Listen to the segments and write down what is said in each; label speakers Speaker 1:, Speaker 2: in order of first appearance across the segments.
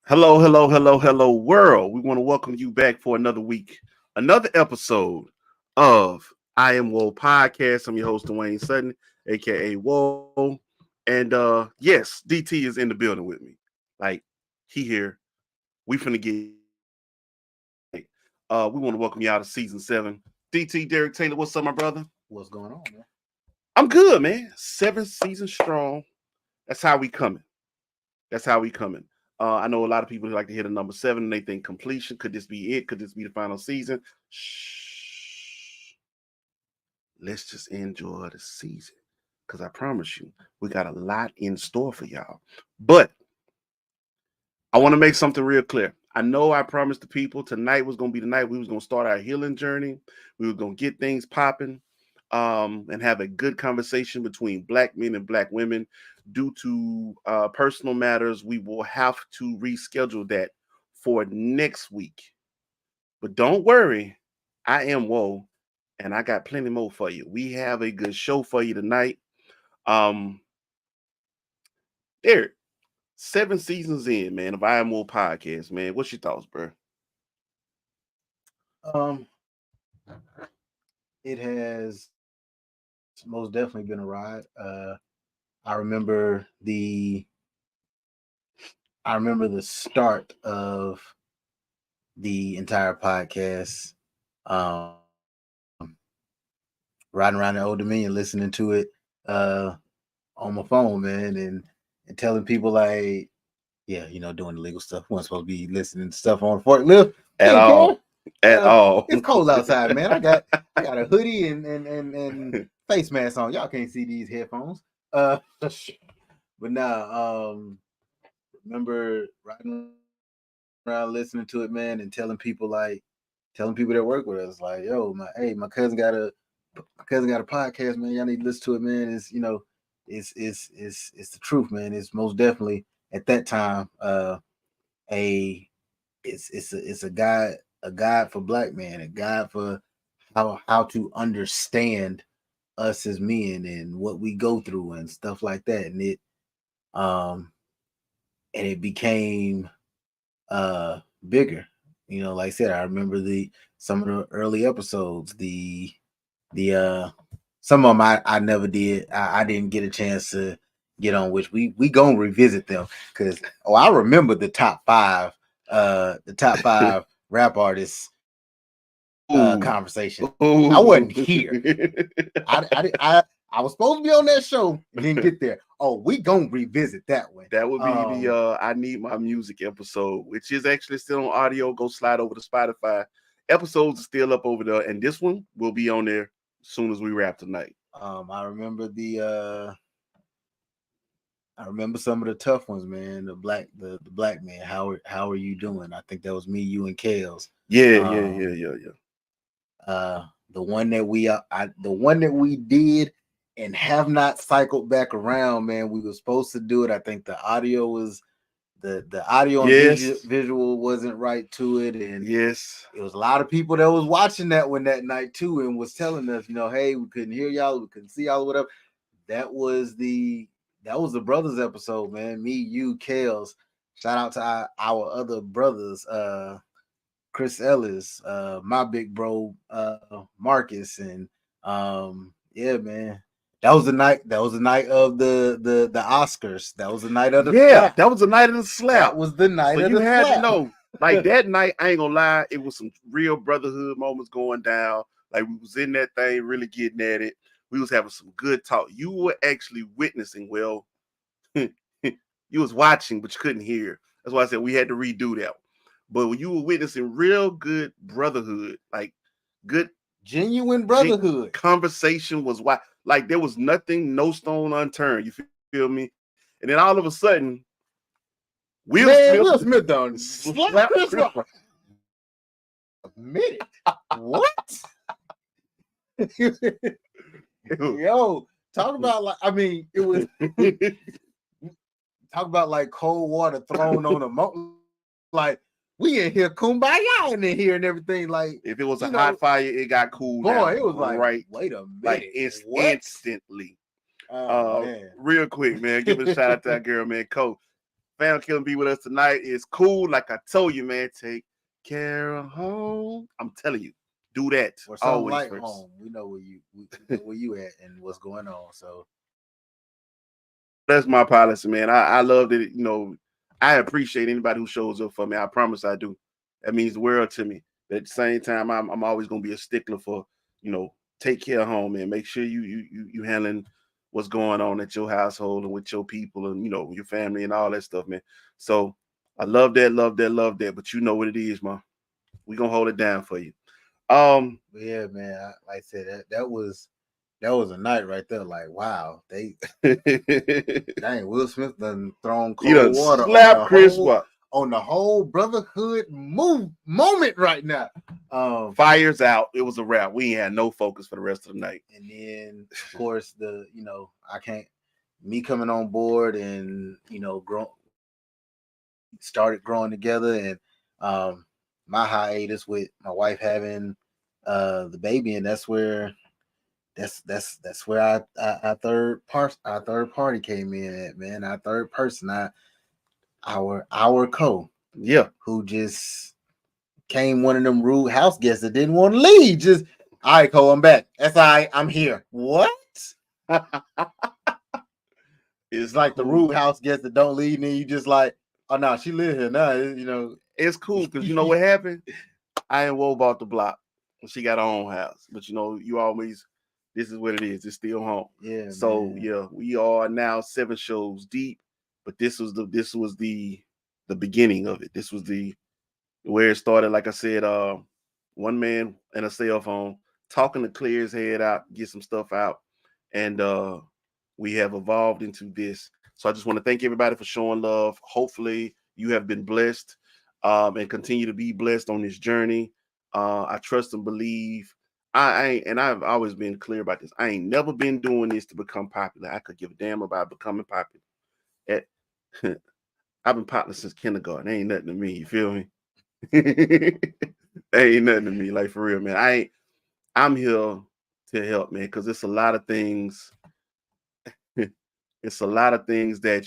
Speaker 1: Hello, hello, hello, hello, world. We want to welcome you back for another week, another episode of I Am Woe Podcast. I'm your host, Dwayne Sutton, aka Woe. And yes, DT is in the building with me. Like, he here. We finna get tonight. We want to welcome you out of season 7. DT Derek Taylor, what's up, my brother?
Speaker 2: What's going on, man?
Speaker 1: I'm good, man. 7 seasons strong. That's how we coming. That's how we coming. I know a lot of people like to hit a number 7 and they think completion. Could this be it? Could this be the final season? Shh. Let's just enjoy the season. Because I promise you, we got a lot in store for y'all. But I want to make something real clear. I know I promised the people tonight was going to be the night we was going to start our healing journey. We were going to get things popping and have a good conversation between black men and black women. Due to personal matters, we will have to reschedule that for next week. But don't worry, I am Woe, and I got plenty more for you. We have a good show for you tonight. Um, Derek, 7 seasons in, man, of I Am Woe podcast, man. What's your thoughts, bro?
Speaker 2: Um, it has most definitely been a ride. I remember the start of the entire podcast. Riding around the Old Dominion, listening to it on my phone, man, and telling people like, yeah, doing illegal stuff. We weren't supposed to be listening to stuff on the forklift
Speaker 1: At all. At all.
Speaker 2: It's cold outside, man. I got a hoodie and face mask on. Y'all can't see these headphones. But now, remember riding around listening to it, man, and telling people that work with us, like, yo, my cousin got a podcast, man. Y'all need to listen to it, man. It's the truth, man. It's most definitely at that time it's a guide for black men, a guide for how to understand us as men and what we go through and stuff like that. Um it became bigger. Like I said, I remember some of the early episodes, the some of them I never did. I didn't get a chance to get on, which we gonna revisit them because I remember the top five rap artists conversation.
Speaker 1: Ooh.
Speaker 2: I wasn't here. I was supposed to be on that show and didn't get there. Oh, we gonna revisit that one.
Speaker 1: That would be the I Need My Music episode, which is actually still on audio. Go slide over to Spotify. Episodes are still up over there, and this one will be on there as soon as we wrap tonight.
Speaker 2: I remember I remember some of the tough ones, man. The black man. How are you doing? I think that was me, you, and Kales.
Speaker 1: Yeah.
Speaker 2: The one that we did and have not cycled back around, man. We were supposed to do it. I think the audio was the audio and visual wasn't right to it, and
Speaker 1: yes,
Speaker 2: it was a lot of people that was watching that one that night too, and was telling us, hey, we couldn't hear y'all, we couldn't see y'all, or whatever. That was the brothers episode, man. Me, you, Kales. Shout out to our other brothers, Chris Ellis, my big bro, Marcus, and yeah, man. That was the night of the Oscars. That was the night of the slap.
Speaker 1: That was the night of the slap.
Speaker 2: That was the night of
Speaker 1: you
Speaker 2: the
Speaker 1: had
Speaker 2: slap.
Speaker 1: to know. Like that night, I ain't gonna lie, it was some real brotherhood moments going down. Like we was in that thing, really getting at it. We was having some good talk. You were actually witnessing. Well, you was watching, but you couldn't hear. That's why I said we had to redo that. But when you were witnessing real good brotherhood, like good
Speaker 2: genuine brotherhood,
Speaker 1: conversation was why. Like there was nothing, no stone unturned. You feel me? And then all of a sudden,
Speaker 2: Will Smith done slap Chris Rock. A minute. What? Yo, talk about like, I mean, it was talk about like cold water thrown on a mountain. Like we in here kumbaya in here and everything. Like
Speaker 1: if it was a hot fire, it got cool.
Speaker 2: Boy, it was like right. Wait a minute,
Speaker 1: like instantly. Real quick, man. Give a shout out to that girl, man, Cole. Fam Killing be with us tonight. It's cool. Like I told you, man, take care of home. I'm telling you, do that.
Speaker 2: Or something
Speaker 1: Always
Speaker 2: like
Speaker 1: first.
Speaker 2: home. We know where you at and what's going on. So
Speaker 1: That's my policy, man. I love that. I appreciate anybody who shows up for me. I promise I do. That means the world to me. But at the same time, I'm always gonna be a stickler for take care of home, man. Make sure you handling what's going on at your household and with your people and your family and all that stuff, man. So I love that, love that, love that. But you know what it is, man. We gonna hold it down for you.
Speaker 2: but yeah, man. Like I said, that was a night right there. Like, wow, dang, Will Smith done thrown
Speaker 1: You
Speaker 2: cold
Speaker 1: done
Speaker 2: water
Speaker 1: slap Chris Rock.
Speaker 2: on the whole brotherhood moment right now.
Speaker 1: Fires out. It was a wrap. We ain't had no focus for the rest of the night.
Speaker 2: And then, of course, me coming on board and started growing together, and my hiatus with my wife having the baby, and that's where our third party came in at, man. Our third person, our co,
Speaker 1: Yeah,
Speaker 2: who just came one of them rude house guests that didn't want to leave. Just, all right, Co, I'm back. That's all right, I'm here. What? It's like the rude house guests that don't leave, and you just like, oh no, she live here now.
Speaker 1: It's cool because you know what happened. I ain't woe bought the block. She got her own house, but you always. This is what it is. It's still home.
Speaker 2: Yeah.
Speaker 1: So
Speaker 2: man.
Speaker 1: yeah, we are now 7 shows deep, but this was the beginning of it. This was where it started. Like I said, one man and a cell phone talking to clear his head out, get some stuff out, and we have evolved into this. So I just want to thank everybody for showing love. Hopefully you have been blessed and continue to be blessed on this journey. I trust and believe. I've always been clear about this. I ain't never been doing this to become popular. I could give a damn about becoming popular. I've been popular since kindergarten. Ain't nothing to me. You feel me? Ain't nothing to me. Like for real, man. I'm here to help, man, because it's a lot of things. It's a lot of things that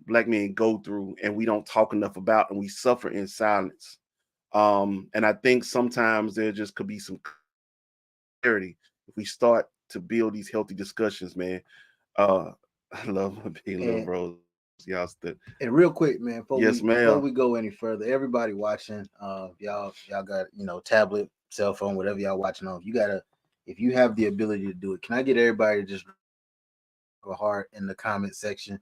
Speaker 1: black men go through, and we don't talk enough about, and we suffer in silence. And I think sometimes there just could be some clarity if we start to build these healthy discussions, man. I love my big little bros. Y'all stood.
Speaker 2: And real quick, man, before
Speaker 1: ma'am.
Speaker 2: we go any further, everybody watching, y'all got tablet, cell phone, whatever y'all watching on. If you have the ability to do it, can I get everybody to just a heart in the comment section?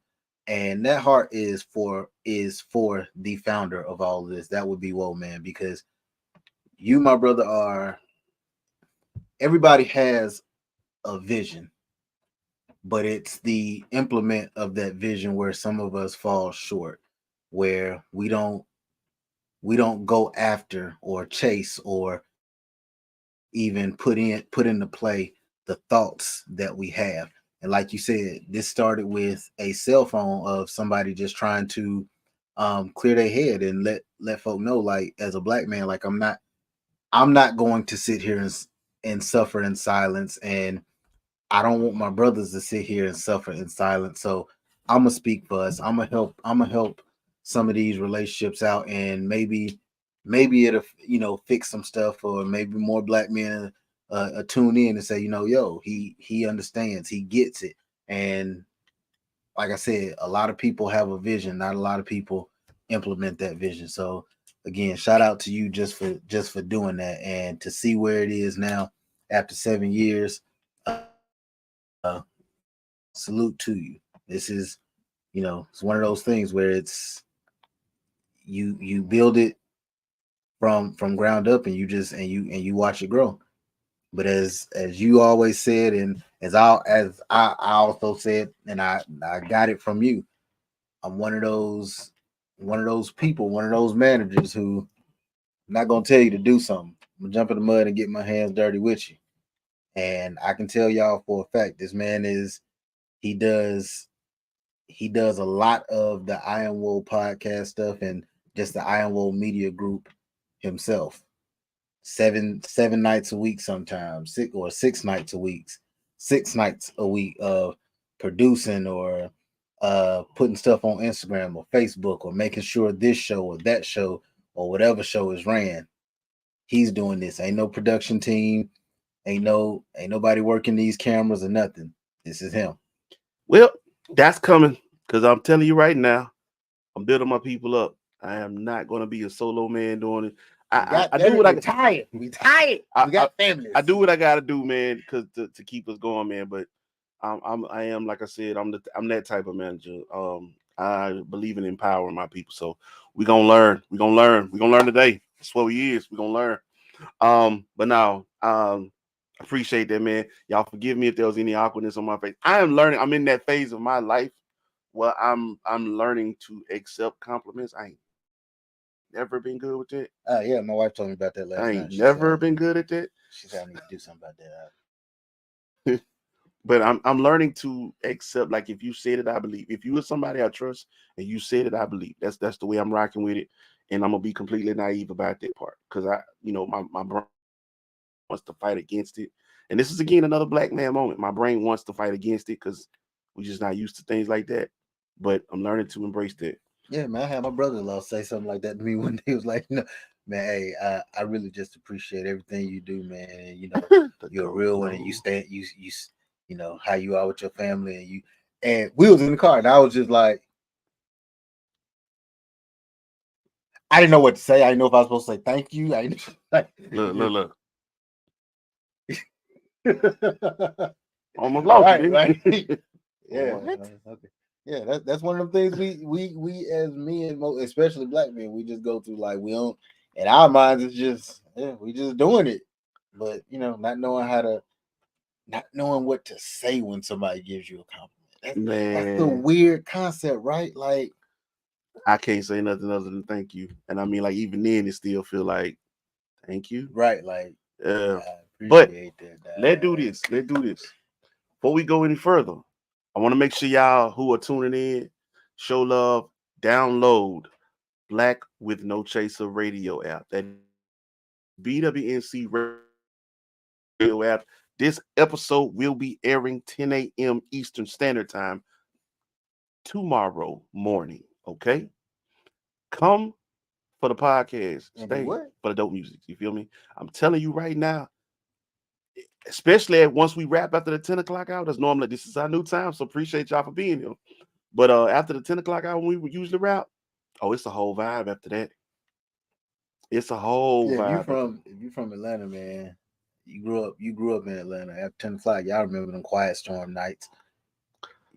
Speaker 2: And that heart is for the founder of all of this. That would be Woe Man, because you, my brother, everybody has a vision, but it's the implement of that vision where some of us fall short, where we don't go after or chase or even put into play the thoughts that we have. And like you said, this started with a cell phone of somebody just trying to clear their head and let folk know, like, as a black man, like, I'm not going to sit here and suffer in silence, and I don't want my brothers to sit here and suffer in silence. So I'm gonna speak for us. I'm gonna help some of these relationships out, and maybe it'll fix some stuff, or maybe more black men tune in and say, yo, he understands, he gets it. And like I said, a lot of people have a vision, not a lot of people implement that vision. So again, shout out to you just for doing that, and to see where it is now after 7 years. Salute to you. This is, it's one of those things where it's you build it from ground up, and you watch it grow. But as you always said, and as I also said, and I got it from you, I'm one of those people, one of those managers who, I'm not gonna tell you to do something. I'm gonna jump in the mud and get my hands dirty with you. And I can tell y'all for a fact, this man he does a lot of the Iron Woe podcast stuff, and just the Iron Woe media group himself. 7 nights a week, sometimes 6 nights a week, 6 nights a week of producing or putting stuff on Instagram or Facebook or making sure this show or that show or whatever show is ran. He's doing this. Ain't no production team. Ain't nobody working these cameras or nothing. This is him.
Speaker 1: Well, that's coming because I'm telling you right now, I'm building my people up. I am not going to be a solo man doing it. I do what I
Speaker 2: We tired. We tired. We got families.
Speaker 1: I do what I got to do, man, because to keep us going, man. But I am like I said, I'm that type of manager. I believe in empowering my people. So we're gonna learn. We're gonna learn today. That's what we is. We're gonna learn. But now appreciate that, man. Y'all forgive me if there was any awkwardness on my face. I am learning. I'm in that phase of my life where I'm learning to accept compliments. I ain't never been good with that.
Speaker 2: Yeah, my wife told me about that last night.
Speaker 1: I ain't never been good at that.
Speaker 2: She said I need to do something about that.
Speaker 1: But I'm learning to accept, like, if you said it, I believe. If you are somebody I trust and you said it, I believe. That's the way I'm rocking with it. And I'm gonna be completely naive about that part. Because my brain wants to fight against it. And this is again another black man moment. My brain wants to fight against it because we're just not used to things like that. But I'm learning to embrace that.
Speaker 2: Yeah, man. I had my brother-in-law say something like that to me one day. He was like, "No, man, hey, I really just appreciate everything you do, man. And, you're a real one, and you stand, you know how you are with your family, and we was in the car, and I was just like, I didn't know what to say. I didn't know if I was supposed to say thank you. I didn't like,
Speaker 1: look. Almost lost
Speaker 2: right,
Speaker 1: you,
Speaker 2: right. Yeah,
Speaker 1: What?
Speaker 2: okay. Yeah, that's one of them things we as men, especially black men, we just go through, like, we don't, in our minds it's just, we just doing it, but not knowing what to say when somebody gives you a compliment. That's the
Speaker 1: Man,
Speaker 2: weird concept, right? Like,
Speaker 1: I can't say nothing other than thank you. And I mean, like, even then, it still feel like thank you.
Speaker 2: right, like,
Speaker 1: Yeah.
Speaker 2: I
Speaker 1: But
Speaker 2: appreciate that.
Speaker 1: let's do this. Before we go any further, I want to make sure y'all who are tuning in, show love, download Black with No Chaser radio app. That BWNC radio app. This episode will be airing 10 a.m. Eastern Standard Time tomorrow morning. Okay? Come for the podcast. Stay for the dope music. You feel me? I'm telling you right now, especially once we wrap after the 10 o'clock hour. That's normally, this is our new time. So appreciate y'all for being here. But after the 10 o'clock hour, when we would usually wrap, it's a whole vibe after that. It's a whole vibe.
Speaker 2: If you from Atlanta, man, you grew up in Atlanta. After 10 o'clock, y'all remember them quiet storm nights.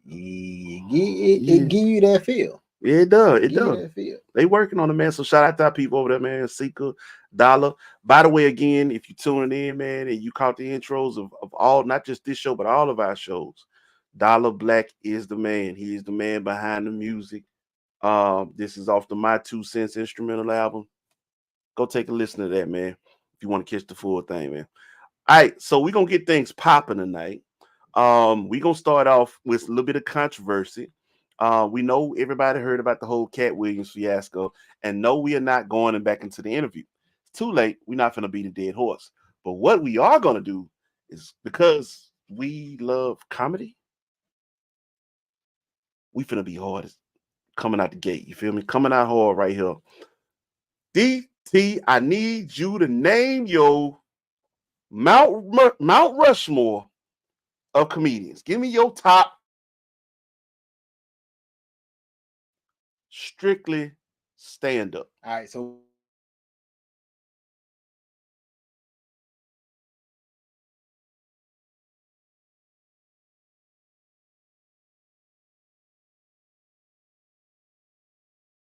Speaker 2: It give you that feel.
Speaker 1: Yeah, it does. It does.
Speaker 2: That feel.
Speaker 1: They working on it, man. So shout out to our people over there, man. Sika, Dollar. By the way, again, if you're tuning in, man, and you caught the intros of all, not just this show, but all of our shows, Dollar Black is the man. He is the man behind the music. This is off the My 2 Cents instrumental album. Go take a listen to that, man, if you want to catch the full thing, man. All right, so we're going to get things popping tonight. We're going to start off with a little bit of controversy. We know everybody heard about the whole Cat Williams fiasco, and no, we are not going back into the interview. It's too late. We're not going to beat a dead horse. But what we are going to do is, because we love comedy, we finna be hard coming out the gate. You feel me? Coming out hard right here. DT, I need you to name your Mount Rushmore of comedians. Give me your top strictly stand up.
Speaker 2: All right, so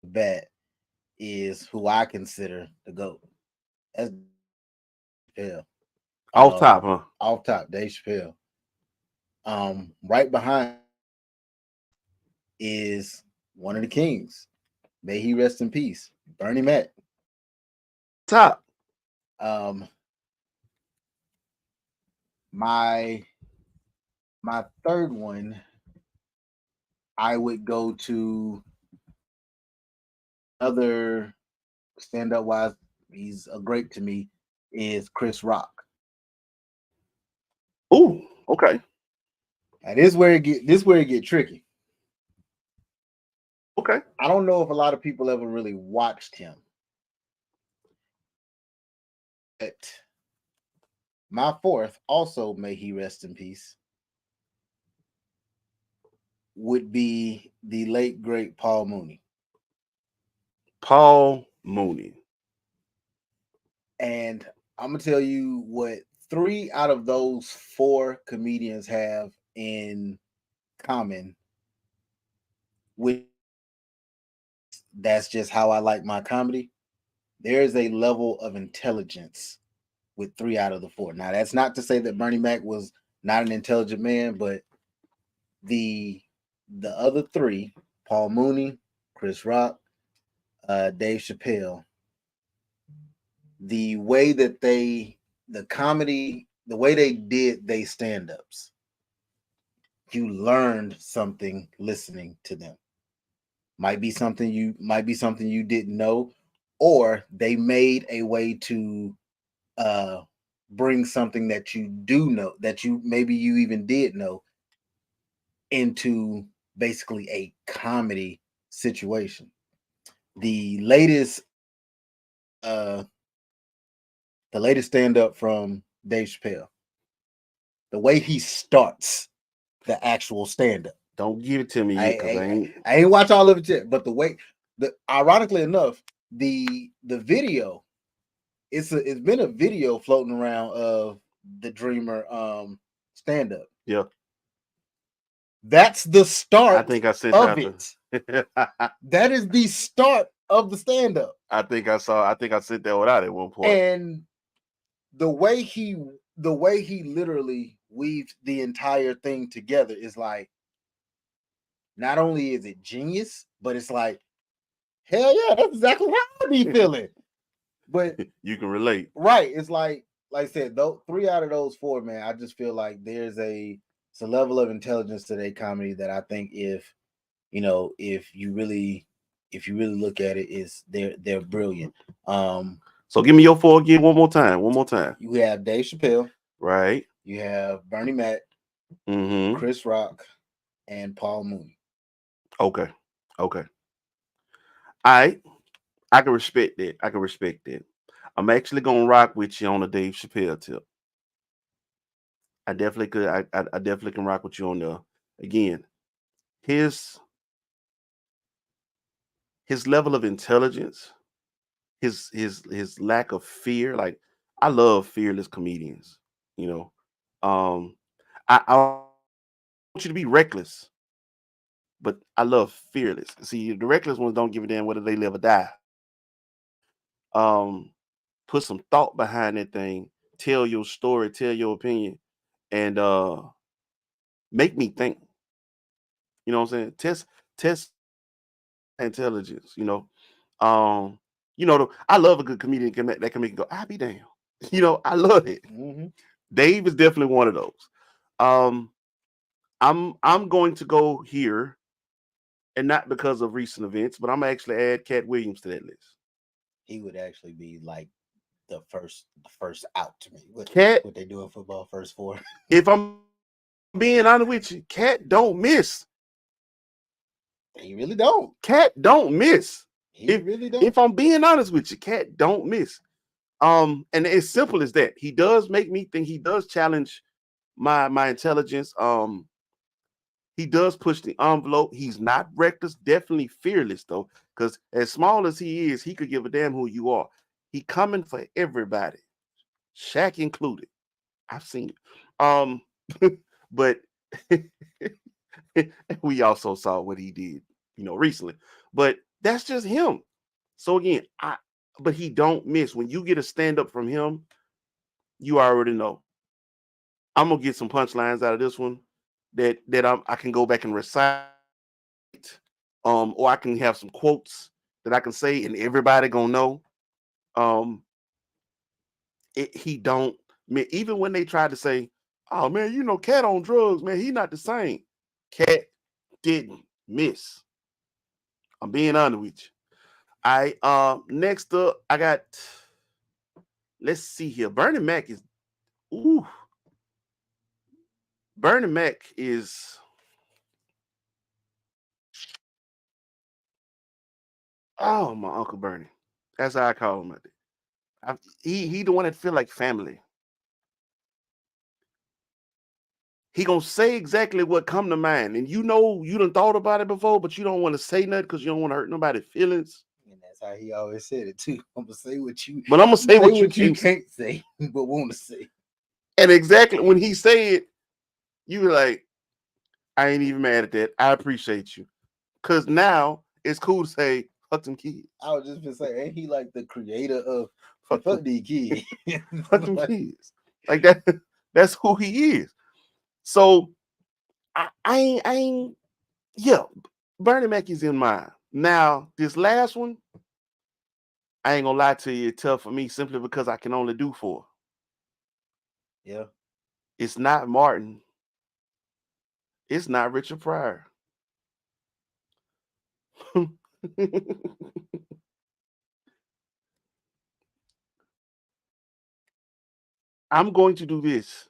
Speaker 2: that is who I consider the GOAT. That's Chappelle.
Speaker 1: Off top, huh?
Speaker 2: Off top, Dave Chappelle. Right behind is one of the kings. May he rest in peace, Bernie Mac.
Speaker 1: Top.
Speaker 2: My third one, I would go to other stand-up wise. He's a great to me. Is Chris Rock.
Speaker 1: Ooh, okay.
Speaker 2: And this where it get tricky.
Speaker 1: Okay.
Speaker 2: I don't know if a lot of people ever really watched him. But my fourth, also may he rest in peace, would be the late great Paul Mooney.
Speaker 1: Paul Mooney.
Speaker 2: And I'm gonna tell you what 3 out of those 4 comedians have in common. With that's just how I like my comedy. There is a level of intelligence with 3 out of the 4. Now, that's not to say that Bernie Mac was not an intelligent man, but the other 3, Paul Mooney, Chris Rock, Dave Chappelle, the way that the comedy, the way they did they stand-ups, you learned something listening to them. Might be something you didn't know, or they made a way to bring something that you do know, that you maybe you even did know, into basically a comedy situation. The latest stand-up from Dave Chappelle, the way he starts the actual stand-up.
Speaker 1: Don't give it to me yet, because
Speaker 2: I ain't watch all of it yet, but the way, ironically enough, the video, it's been a video floating around of the Dreamer stand-up.
Speaker 1: Yeah.
Speaker 2: That's the start.
Speaker 1: I think I sent
Speaker 2: of
Speaker 1: out
Speaker 2: it. That is the start of the stand-up.
Speaker 1: I think I sent that one out at one point.
Speaker 2: And the way he literally weaved the entire thing together is like, not only is it genius, but it's like, hell yeah, that's exactly how I be feeling. But
Speaker 1: you can relate.
Speaker 2: Right. It's like I said, though 3 out of those 4, man, I just feel like there's a level of intelligence to their comedy that I think if you really look at it, is they're brilliant.
Speaker 1: So give me your 4 again one more time.
Speaker 2: You have Dave Chappelle,
Speaker 1: right?
Speaker 2: You have Bernie Mac, Chris Rock, and Paul Mooney.
Speaker 1: Okay. I can respect that. I'm actually gonna rock with you on the Dave Chappelle tip. I definitely could. I definitely can rock with you on there. Again, his level of intelligence, his lack of fear. Like, I love fearless comedians. I want you to be reckless, but I love fearless. See, the reckless ones don't give a damn whether they live or die. Put some thought behind that thing. Tell your story. Tell your opinion, and make me think. You know what I'm saying? Test intelligence. I love a good comedian that can make you go, "I be damn." I love it. Dave is definitely one of those. I'm going to go here, and not because of recent events, but I'm gonna actually add Cat Williams to that list.
Speaker 2: He would actually be like the first out to me. What they do in football, first 4.
Speaker 1: If I'm being honest with you, Cat don't miss.
Speaker 2: He really don't.
Speaker 1: Cat don't miss.
Speaker 2: He really don't.
Speaker 1: If I'm being honest with you, Cat don't miss. And it's simple as that. He does make me think. He does challenge my intelligence. He does push the envelope. He's not reckless, definitely fearless though, because as small as he is, he could give a damn who you are. He coming for everybody, Shaq included. I've seen it. But we also saw what he did, recently. But that's just him. So again, but he don't miss. When you get a stand up from him, you already know. I'm gonna get some punchlines out of this one that I can go back and recite, or I can have some quotes that I can say and everybody gonna know. He don't, even when they tried to say, "Oh man, Cat on drugs, man, he not the same." Cat didn't miss. I'm being honest with you. Next up, I got, let's see here. Bernie Mac is Oh, my Uncle Bernie. That's how I call him. He the one that feel like family. He gonna say exactly what come to mind, and you know you done thought about it before, but you don't want to say nothing because you don't want to hurt nobody's feelings.
Speaker 2: And that's how he always said it too. I'm gonna say
Speaker 1: But I'm gonna say what you
Speaker 2: you
Speaker 1: can't say.
Speaker 2: can't say, but want to say.
Speaker 1: And exactly when he say it, you were like, I ain't even mad at that. I appreciate you. Cause now it's cool to say, fuck them kids.
Speaker 2: I was just gonna say, ain't he like the creator of the
Speaker 1: Fuck
Speaker 2: fuck
Speaker 1: them,
Speaker 2: these kids?
Speaker 1: fuck them
Speaker 2: Like,
Speaker 1: kids. Like that, that's who he is. So I ain't, yeah, Bernie Mac is in mine. Now, this last one, I ain't gonna lie to you, it's tough for me simply because I can only do four.
Speaker 2: yeah,
Speaker 1: It's not Martin. It's not Richard Pryor. I'm going to do this,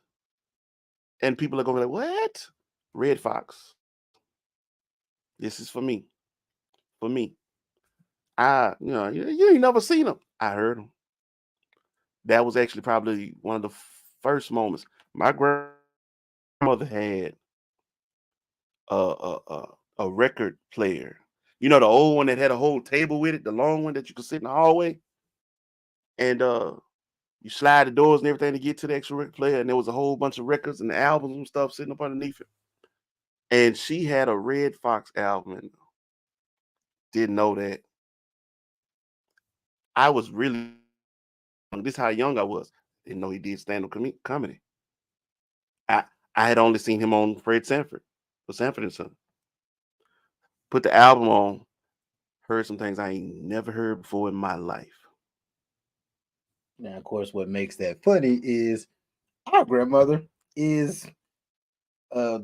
Speaker 1: and people are going to be like, "What?" Red Fox. This is for me. For me, you ain't never seen him. I heard him. That was actually probably one of the first moments. My grandmother had a a record player. You know the old one that had a whole table with it, the long one that you could sit in the hallway, and you slide the doors and everything to get to the extra record player, and there was a whole bunch of records and albums and stuff sitting up underneath it. And she had a Red Fox album, and didn't know that. I was really this is how young I was. Didn't know he did stand-up comedy. I I had only seen him on Fred Sanford, for Sanford and Son. Put the album on, heard some things I ain't never heard before in my life.
Speaker 2: now of course, what makes that funny is our grandmother is a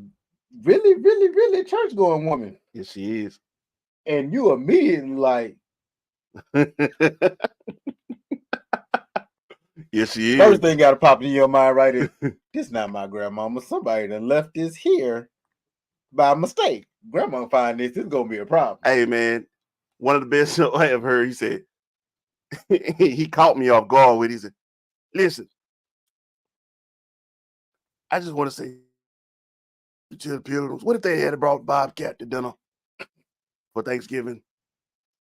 Speaker 2: really, really, really church going woman,
Speaker 1: Yes, she is.
Speaker 2: and you immediately like
Speaker 1: Yes, she is.
Speaker 2: first thing got to pop in your mind, right? Is this not my grandmama? Somebody that left this here by mistake. Grandma find this, it's gonna be a problem.
Speaker 1: Hey man, one of the best shows I ever heard. He said he caught me off guard with. He said, "Listen, I just want to say to the Pilgrims, what if they had brought Bobcat to dinner for Thanksgiving?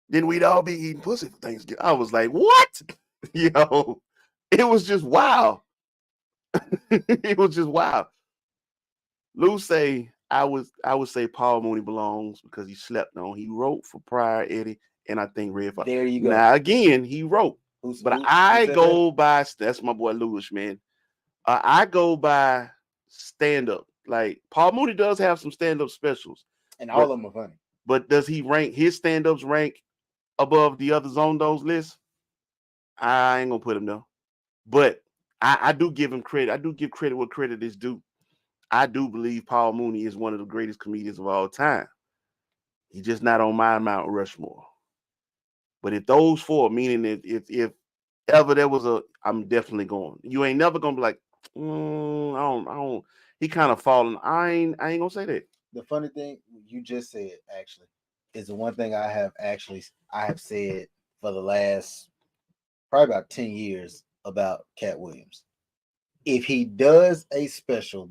Speaker 1: Then we'd all be eating pussy for Thanksgiving." I was like, "What?" Yo, it was just wow. It was just wow. Lou say I would say Paul Mooney belongs because he slept on. He wrote for Pryor, Eddie, and I think Red Fox.
Speaker 2: There you go.
Speaker 1: Now again, he wrote, but
Speaker 2: Who
Speaker 1: I
Speaker 2: said
Speaker 1: go by that's my boy Lewis, man. I go by stand up. Like Paul Mooney does have some stand up specials,
Speaker 2: that? And all
Speaker 1: but
Speaker 2: of them are funny.
Speaker 1: does he rank his stand ups rank above the others on those lists? I ain't gonna put him there, but I do give him credit. I do give credit what credit is due. I do believe Paul Mooney is one of the greatest comedians of all time. He's just not on my Mount Rushmore. But if those four, meaning if ever there was a, I'm definitely going. You ain't never gonna be like, I don't. He kind of falling. I ain't gonna say that.
Speaker 2: The funny thing you just said actually is the one thing I have said for the last probably about 10 years about Cat Williams. If he does a special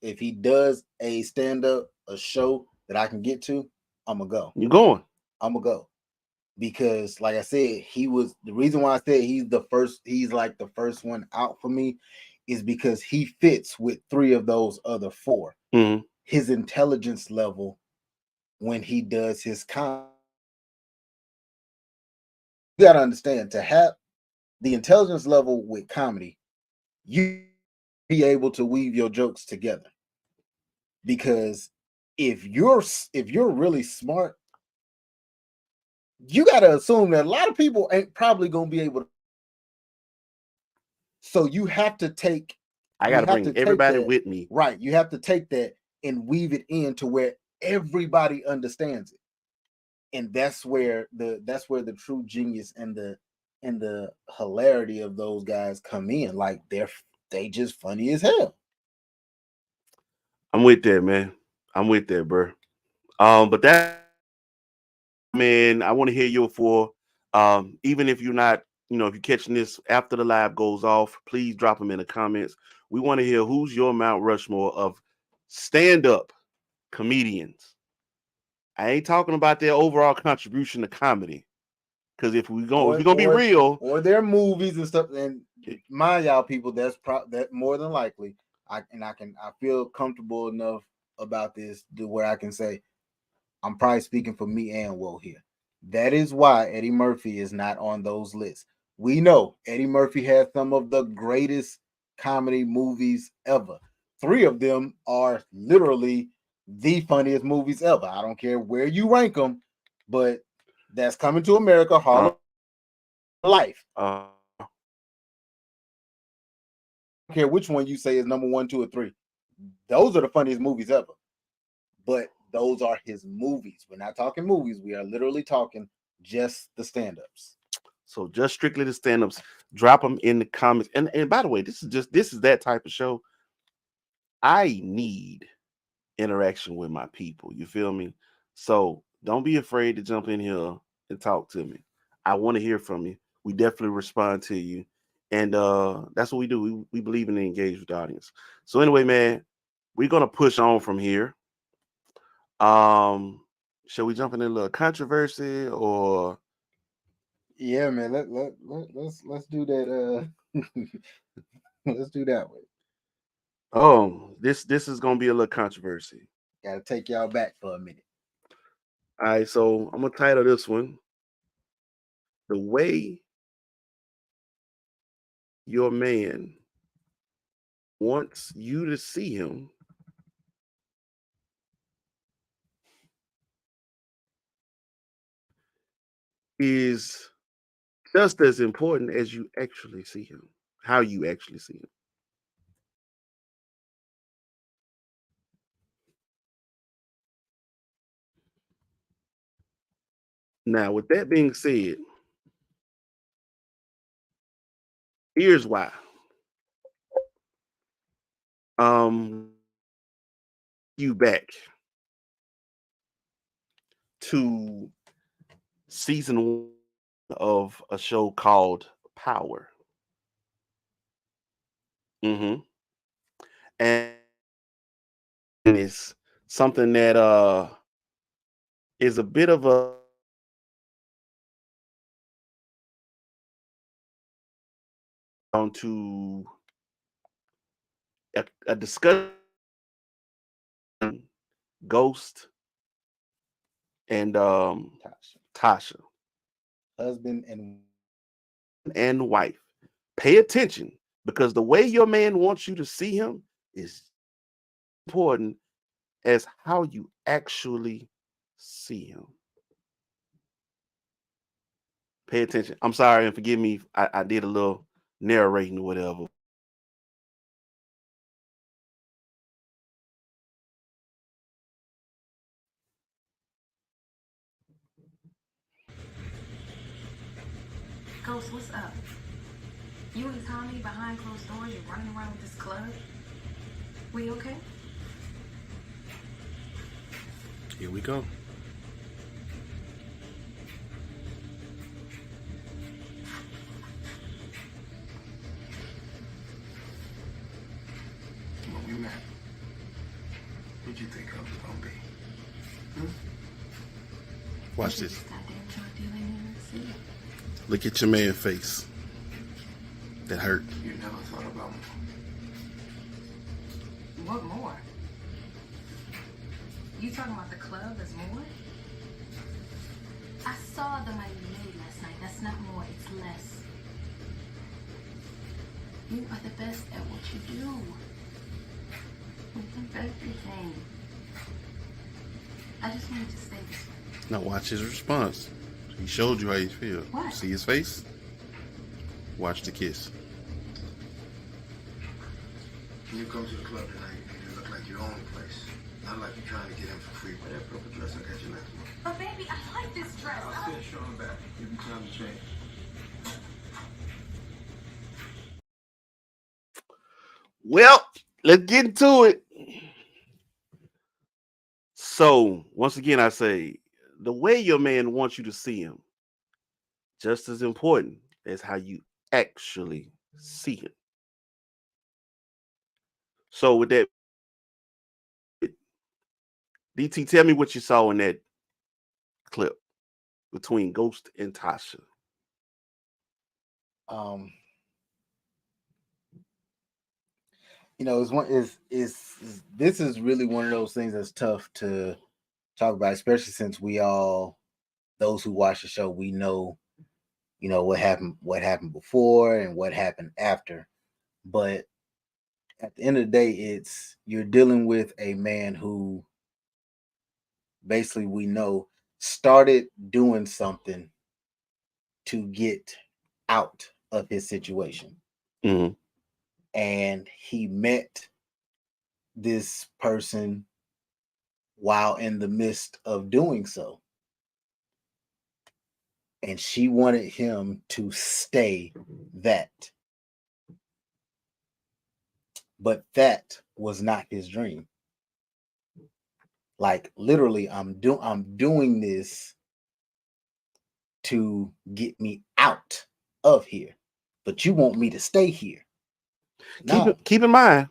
Speaker 2: if he does a stand-up, a show that I can get to, I'm gonna go.
Speaker 1: You're going.
Speaker 2: I'm gonna go. Because like I said, he was the reason why I said he's like the first one out for me is because he fits with three of those other four.
Speaker 1: Mm-hmm.
Speaker 2: His intelligence level when he does his comedy. You gotta understand to have the intelligence level with comedy, you be able to weave your jokes together. Because if you're really smart, you gotta assume that a lot of people ain't probably gonna be able to. So you have to take
Speaker 1: I
Speaker 2: you
Speaker 1: got to
Speaker 2: have
Speaker 1: bring
Speaker 2: to take
Speaker 1: everybody
Speaker 2: that
Speaker 1: with me.
Speaker 2: right. You have to take that and weave it into where everybody understands it. And that's where the true genius and the hilarity of those guys come in. Like they just funny as hell.
Speaker 1: I'm with that, man. I'm with that, bro. But that man, I want to hear your for. Even if you're not, if you're catching this after the live goes off, please drop them in the comments. We want to hear who's your Mount Rushmore of stand-up comedians. I ain't talking about their overall contribution to comedy, because if we're gonna be real,
Speaker 2: or their movies and stuff, and mind y'all, people, that more than likely, I feel comfortable enough about this to where I can say I'm probably speaking for me and Will here. That is why Eddie Murphy is not on those lists. We know Eddie Murphy has some of the greatest comedy movies ever. 3 of them are literally the funniest movies ever. I don't care where you rank them, but that's Coming to America, Hall of Life. I don't care which one you say is number 1, 2, or 3. Those are the funniest movies ever. But those are his movies. We're not talking movies. We are literally talking just the stand-ups.
Speaker 1: So just strictly the stand-ups. Drop them in the comments. And by the way, this is that type of show. I need interaction with my people. You feel me? So don't be afraid to jump in here and talk to me. I want to hear from you. We definitely respond to you. And that's what we do. We believe in the engaged with the audience. So anyway, man, we're gonna push on from here. Shall we jump in a little controversy or?
Speaker 2: Yeah, man. Let's do that. Let's do that way.
Speaker 1: Oh, this is gonna be a little controversy.
Speaker 2: Gotta take y'all back for a minute.
Speaker 1: All right, so I'm gonna title this one "The Way Your Man Wants You to See Him is just as important as you actually see him, how you actually see him." Now, with that being said, here's why. You back to season 1 of a show called Power. And it's something that is a bit of a to a discussion Ghost and Tasha,
Speaker 2: husband
Speaker 1: and wife. Pay attention, because the way your man wants you to see him is important as how you actually see him. Pay attention. I'm sorry and forgive me. I did a little narrating or whatever.
Speaker 3: Ghost, what's up? You and Tommy behind closed doors, you're running around with this club? We okay?
Speaker 1: Here we go.
Speaker 4: When we met, what'd you think I was gonna be?
Speaker 1: Watch this.
Speaker 3: Goddamn drug dealing in the city.
Speaker 1: Look at your man face. That hurt.
Speaker 4: You never thought about me.
Speaker 3: What more? You talking about the club as more? I saw the money you made last night. That's not more, it's less. You are the best at what you do. You do everything. I just wanted to say this.
Speaker 1: Now watch his response. He showed you how he feels.
Speaker 3: What?
Speaker 1: See his face? Watch the kiss.
Speaker 4: You come to the club tonight and you look like you own the place. Not like you're trying to get in for free by that purple dress I got you last month.
Speaker 3: But baby, I like this dress.
Speaker 4: I'll sit show him back. Give you time to change.
Speaker 1: Well, let's get into it. So, once again, I say the way your man wants you to see him, just as important as how you actually see him. So with that, DT, tell me what you saw in that clip between Ghost and Tasha.
Speaker 2: You know, it's one is this is really one of those things that's tough to talk about, especially since we all, those who watch the show, we know, you know, what happened before and what happened after. But at the end of the day, you're dealing with a man who basically, we know, started doing something to get out of his situation.
Speaker 1: Mm-hmm.
Speaker 2: And he met this person while in the midst of doing so. And she wanted him to stay that. But that was not his dream. Like, literally, I'm doing this to get me out of here, but you want me to stay here. No.
Speaker 1: Keep in mind,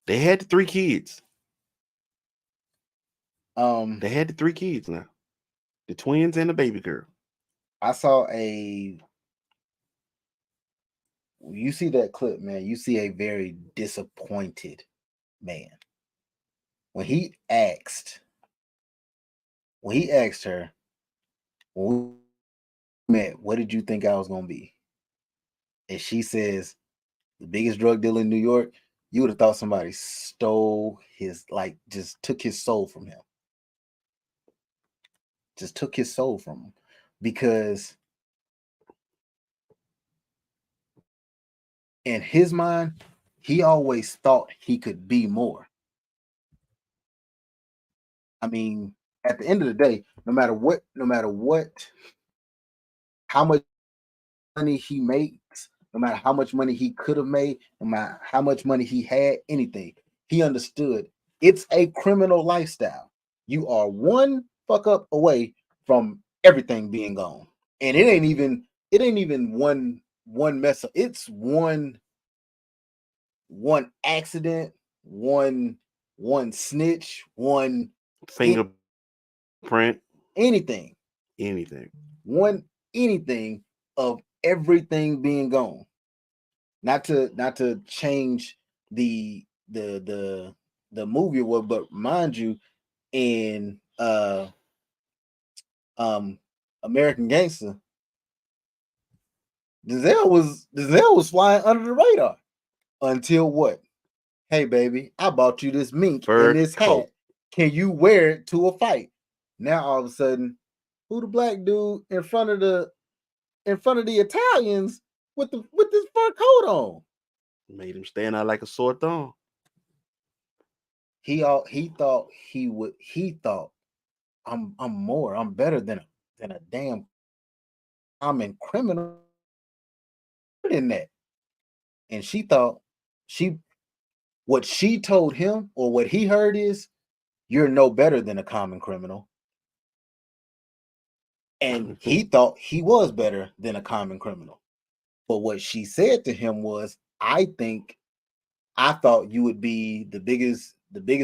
Speaker 1: they had the 3 kids. They had the 3 kids now, the twins and the baby girl.
Speaker 2: I saw you see that clip, man. You see a very disappointed man. When he asked her, when we met, what did you think I was gonna be? And she says, the biggest drug dealer in New York. You would have thought somebody stole his, like, just took his soul from him. Just took his soul from him. Because in his mind, he always thought he could be more. I mean, at the end of the day, no matter what, how much money he makes, no matter how much money he could have made, no matter how much money he had, anything, he understood it's a criminal lifestyle. You are one fuck up away from everything being gone. And it ain't even one mess up. It's one accident, one snitch, one
Speaker 1: fingerprint,
Speaker 2: anything of everything being gone. Not to change the movie or what, but mind you, in American Gangster, Denzel was flying under the radar until what? Hey baby, I bought you this mink and this hat. Can you wear it to a fight? Now all of a sudden, who the black dude in front of the Italians with this fur coat on?
Speaker 1: Made him stand out like a sore thumb.
Speaker 2: He thought I'm better than a damn common criminal in that. And she thought what she told him, or what he heard, is, you're no better than a common criminal. And he thought he was better than a common criminal. But what she said to him was, I thought you would be the biggest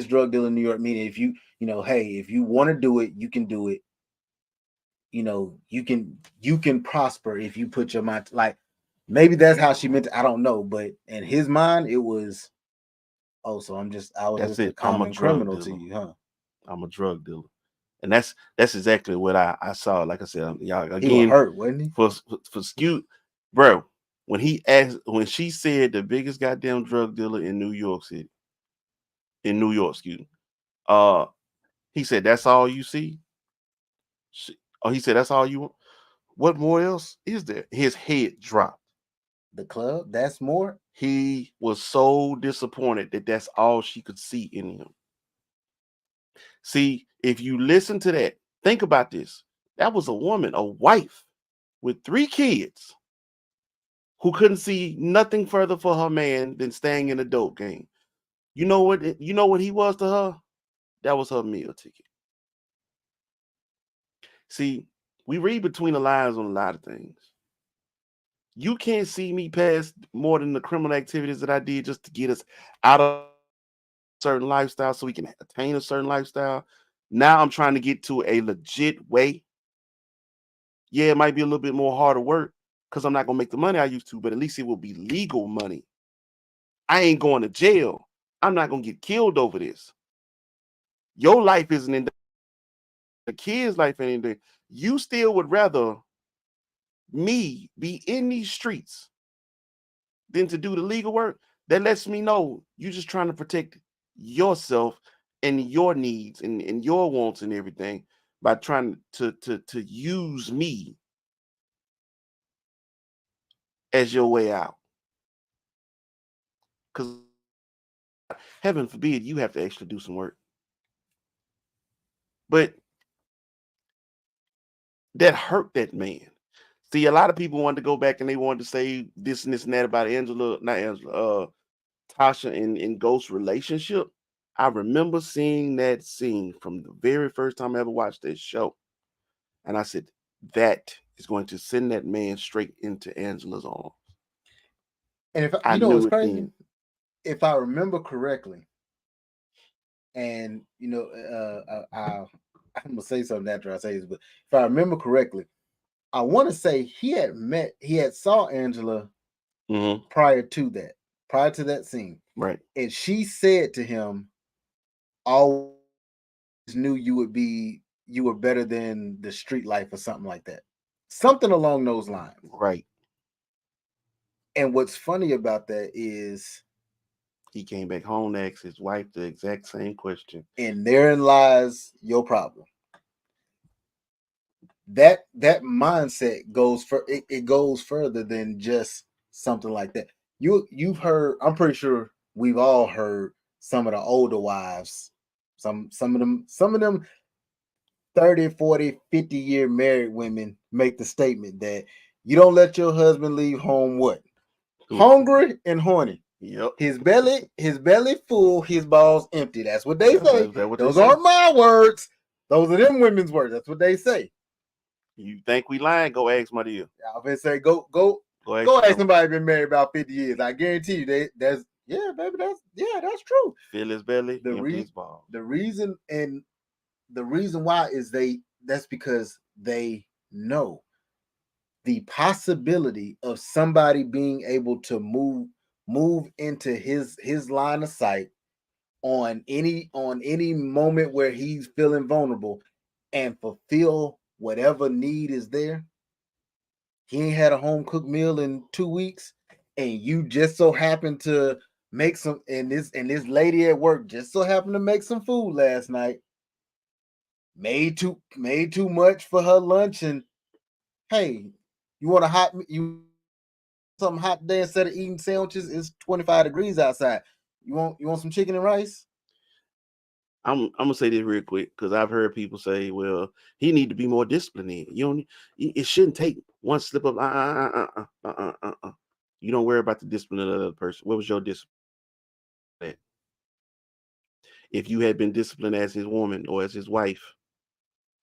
Speaker 2: drug dealer in New York. Meaning, if you want to do it, you can do it. You know, you can prosper if you put your mind. Like, maybe that's how she meant it. I don't know. But in his mind, it was, oh, so I was just a common criminal to you, huh?
Speaker 1: I'm a drug dealer. And that's exactly what I saw. Like I said, y'all, again,
Speaker 2: he was hurt, wasn't he?
Speaker 1: For Skew, bro. When she said the biggest goddamn drug dealer in New York City, he said, that's all you see? He said, that's all you want? What more else is there? His head dropped.
Speaker 2: The club, that's more?
Speaker 1: He was so disappointed that that's all she could see in him. See, if you listen to that, think about this. That was a woman, a wife with 3 kids, who couldn't see nothing further for her man than staying in a dope game. You know what he was to her? That was her meal ticket. See, we read between the lines on a lot of things. You can't see me past more than the criminal activities that I did just to get us out of a certain lifestyle so we can attain a certain lifestyle. Now I'm trying to get to a legit way. Yeah, it might be a little bit more harder work because I'm not going to make the money I used to, but at least it will be legal money. I ain't going to jail. I'm not going to get killed over this. Your life isn't in the kid's life ain't in there. You still would rather me be in these streets than to do the legal work. That lets me know you're just trying to protect yourself and your needs and your wants and everything by trying to use me as your way out. Because heaven forbid you have to actually do some work. But that hurt that man. See, a lot of people wanted to go back and they wanted to say this and this and that about Tasha and Ghost's relationship. I remember seeing that scene from the very first time I ever watched that show. And I said, that is going to send that man straight into Angela's arms.
Speaker 2: And if
Speaker 1: I
Speaker 2: you know
Speaker 1: knew
Speaker 2: what's
Speaker 1: it
Speaker 2: crazy,
Speaker 1: then.
Speaker 2: if I remember correctly, and I'm gonna say something after I say this, but if I remember correctly, I want to say he had saw Angela
Speaker 1: Mhm.
Speaker 2: prior to that scene,
Speaker 1: Right.
Speaker 2: and she said to him, "Always knew you were better than the street life or something like that, something along those lines."
Speaker 1: Right.
Speaker 2: And what's funny about that is,
Speaker 1: He came back home to ask his wife the exact same question.
Speaker 2: and therein lies your problem. That mindset goes it goes further than just something like that. You've heard, I'm pretty sure we've all heard some of the older wives, some of them 30, 40, 50-year married women make the statement that you don't let your husband leave home what? Hungry and horny.
Speaker 1: Yep.
Speaker 2: His belly full, his balls empty. That's what they say. Those
Speaker 1: say?
Speaker 2: aren't my words. Those are them women's words. That's what they say.
Speaker 1: You think we lying? Go ask my deal.
Speaker 2: I've been saying go ask somebody been married about 50 years. I guarantee you that's that's true.
Speaker 1: Fill his belly,
Speaker 2: The
Speaker 1: empty his balls.
Speaker 2: The reason why is that's because they know the possibility of somebody being able to move into his line of sight on any moment where he's feeling vulnerable and fulfill whatever need is there. He ain't had a home cooked meal in 2 weeks, and you just so happen to make some, and this lady at work just so happened to make some food last night. Made too much for her lunch, and hey, you want something hot today instead of eating sandwiches? It's 25 degrees outside. You want some chicken and rice?
Speaker 1: I'm gonna say this real quick because I've heard people say, "Well, he need to be more disciplined. It shouldn't take one slip up. You don't worry about the discipline of the other person. What was your discipline? If you had been disciplined as his woman or as his wife,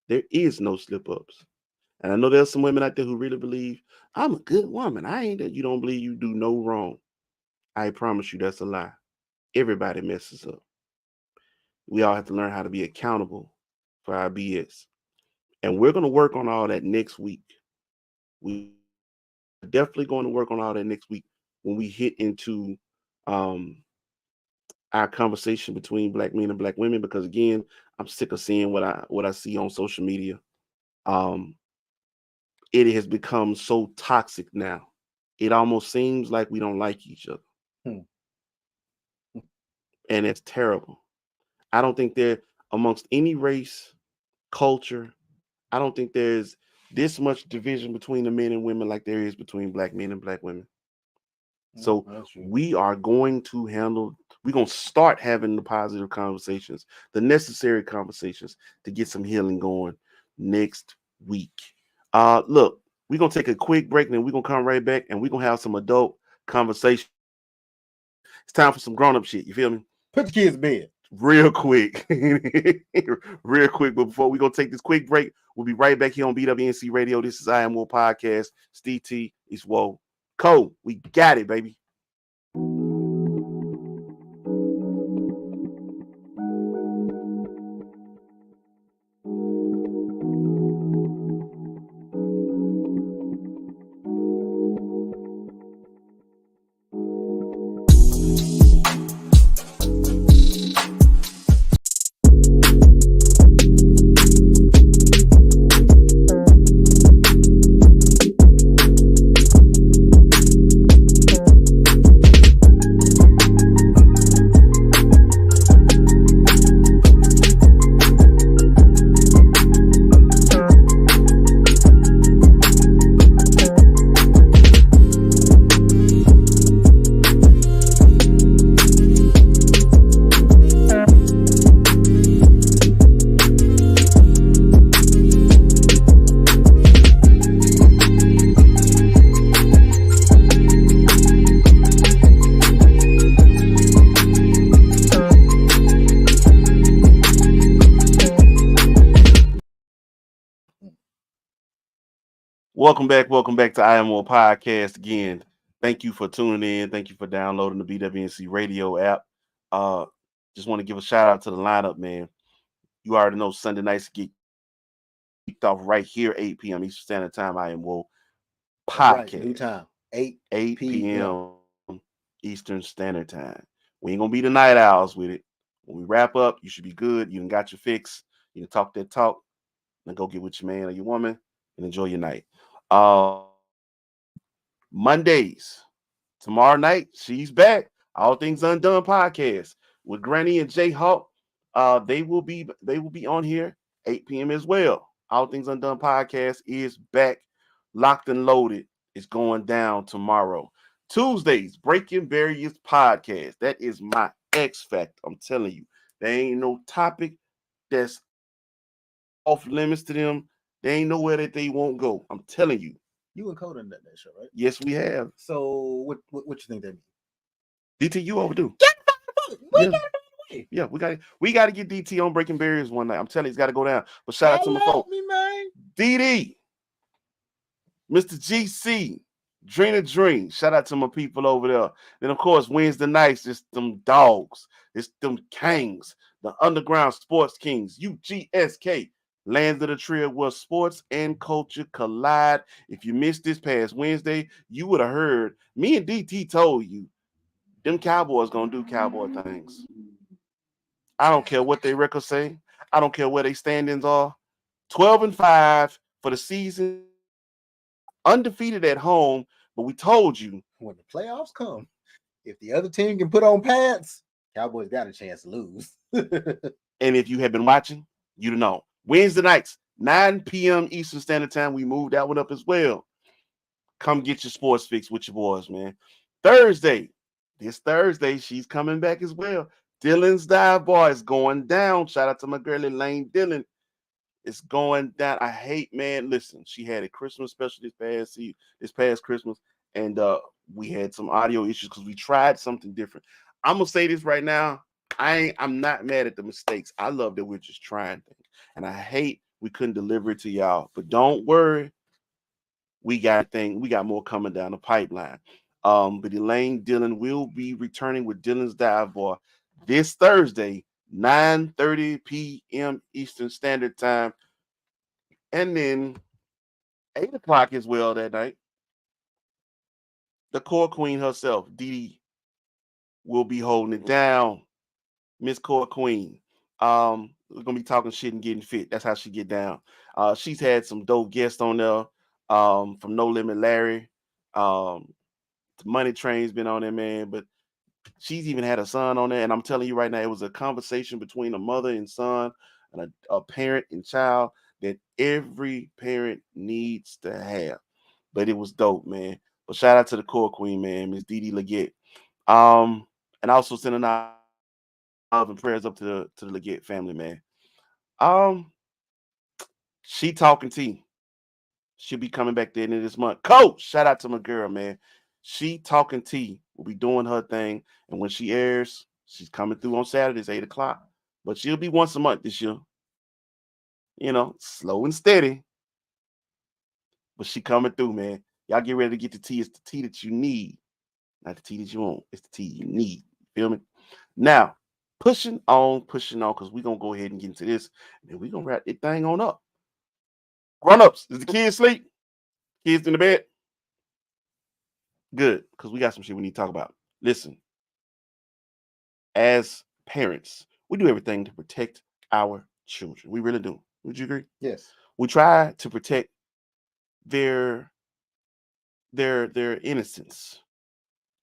Speaker 1: there is no slip ups. And I know there's some women out there who really believe I'm a good woman. I ain't that. You don't believe you do no wrong. I promise you that's a lie. Everybody messes up. We all have to learn how to be accountable for our BS. And we're going to work on all that next week. We are definitely going to work on all that next week when we hit into our conversation between black men and black women, because again, I'm sick of seeing what I see on social media. It has become so toxic now. It almost seems like we don't like each other. And it's terrible. I don't think there, amongst any race, culture, I don't think there's this much division between the men and women like there is between black men and black women. So we're going to start having the positive conversations, the necessary conversations to get some healing going next week. Look, we're going to take a quick break and then we're going to come right back and we're going to have some adult conversation. It's time for some grown-up shit. You feel me?
Speaker 2: Put the kids to bed.
Speaker 1: real quick. Real quick. But before we go take this quick break, we'll be right back here on BWNC Radio. This is I Am Woe Podcast. Steve T. It's Woe. Cole, we got it, baby. Welcome back to I Am More Podcast again. Thank you for tuning in. Thank you for downloading the BWNC Radio app. Just want to give a shout out to the lineup, man. You already know Sunday nights get kicked off right here, 8 p.m. Eastern Standard Time. I Am Woe Podcast.
Speaker 2: Right, new time, 8
Speaker 1: p.m. Eastern Standard Time. We ain't gonna be the night owls with it. When we wrap up, you should be good. You done got your fix. You can talk that talk. Then go get with your man or your woman and enjoy your night. Mondays, tomorrow night, she's back. All Things Undone podcast with Granny and Jay Hawk. They will be on here 8 p.m. as well. All Things Undone podcast is back, locked and loaded. It's going down tomorrow. Tuesdays, Breaking Barriers podcast. That is my X factor. I'm telling you, there ain't no topic that's off limits to them. There ain't nowhere that they won't go. I'm telling you.
Speaker 2: You and Cole done that show, right?
Speaker 1: Yes, we have.
Speaker 2: So what you think that means?
Speaker 1: DT, you overdue.
Speaker 2: Yeah,
Speaker 1: we got to get DT on Breaking Barriers one night. I'm telling you, it's got to go down. But shout out to my folks.
Speaker 2: Me, man.
Speaker 1: DD, Mr. GC, Drina Dream. Shout out to my people over there. Then, of course, Wednesday nights, it's them dogs. It's them kings, the Underground Sports Kings, UGSK. Lands of the Trio where sports and culture collide. If you missed this past Wednesday, you would have heard me and DT told you them Cowboys gonna do cowboy things. I don't care what their records say. I don't care where their standings are. 12-5 for the season, undefeated at home. But we told you
Speaker 2: when the playoffs come, if the other team can put on pads, Cowboys got a chance to lose.
Speaker 1: And if you have been watching, you know. Wednesday nights, 9 p.m. Eastern Standard Time. We moved that one up as well. Come get your sports fix with your boys, man. This Thursday, she's coming back as well. Dylan's Dive Bar is going down. Shout out to my girlie Lane Dylan. It's going down. I hate, man. Listen, she had a Christmas special this past Christmas, and we had some audio issues because we tried something different. I'm gonna say this right now. I'm not mad at the mistakes. I love that we're just trying things. And I hate we couldn't deliver it to y'all. But don't worry. We got more coming down the pipeline. But Elaine Dillon will be returning with Dylan's Dive Bar this Thursday, 9:30 p.m. Eastern Standard Time. And then 8 o'clock as well that night. The core queen herself, Dee Dee, will be holding it down. Miss Core Queen. We're gonna be talking shit and getting fit. That's how she get down. She's had some dope guests on there. From No Limit Larry. Money Train's been on there, man. But she's even had a son on there. And I'm telling you right now, it was a conversation between a mother and son and a parent and child that every parent needs to have. But it was dope, man. But shout out to the core queen, man, Miss Dee Dee Leggett. And also sending out love and prayers up to the Leggett family, man. She Talking Tea. She'll be coming back the end of this month. Coach, shout out to my girl, man. She Talking Tea will be doing her thing. And when she airs, She's coming through on Saturdays, 8 o'clock. But she'll be once a month this year. You know, slow and steady. But she coming through, man. Y'all get ready to get the tea. It's the tea that you need. Not the tea that you want. It's the tea you need. Feel me? Now, pushing on, because we're going to go ahead and get into this. And then we're going to wrap this thing on up. Grown-ups, is the kids asleep? Kids in the bed? Good, because we got some shit we need to talk about. Listen, as parents, we do everything to protect our children. We really do. Would you agree?
Speaker 2: Yes.
Speaker 1: We try to protect their innocence.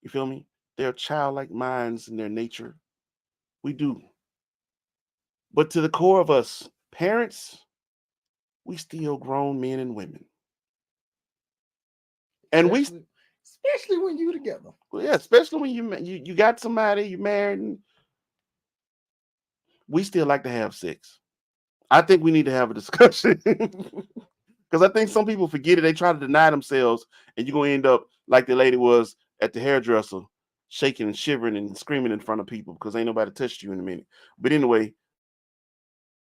Speaker 1: You feel me? Their childlike minds and their nature. We do. But to the core of us, parents, we still grown men and women. And
Speaker 2: especially when you together.
Speaker 1: Well, yeah, especially when you got somebody, you married, and we still like to have sex. I think we need to have a discussion because I think some people forget it. They try to deny themselves, and you're gonna end up like the lady was at the hairdresser, shaking and shivering and screaming in front of people because ain't nobody touched you in a minute. But anyway,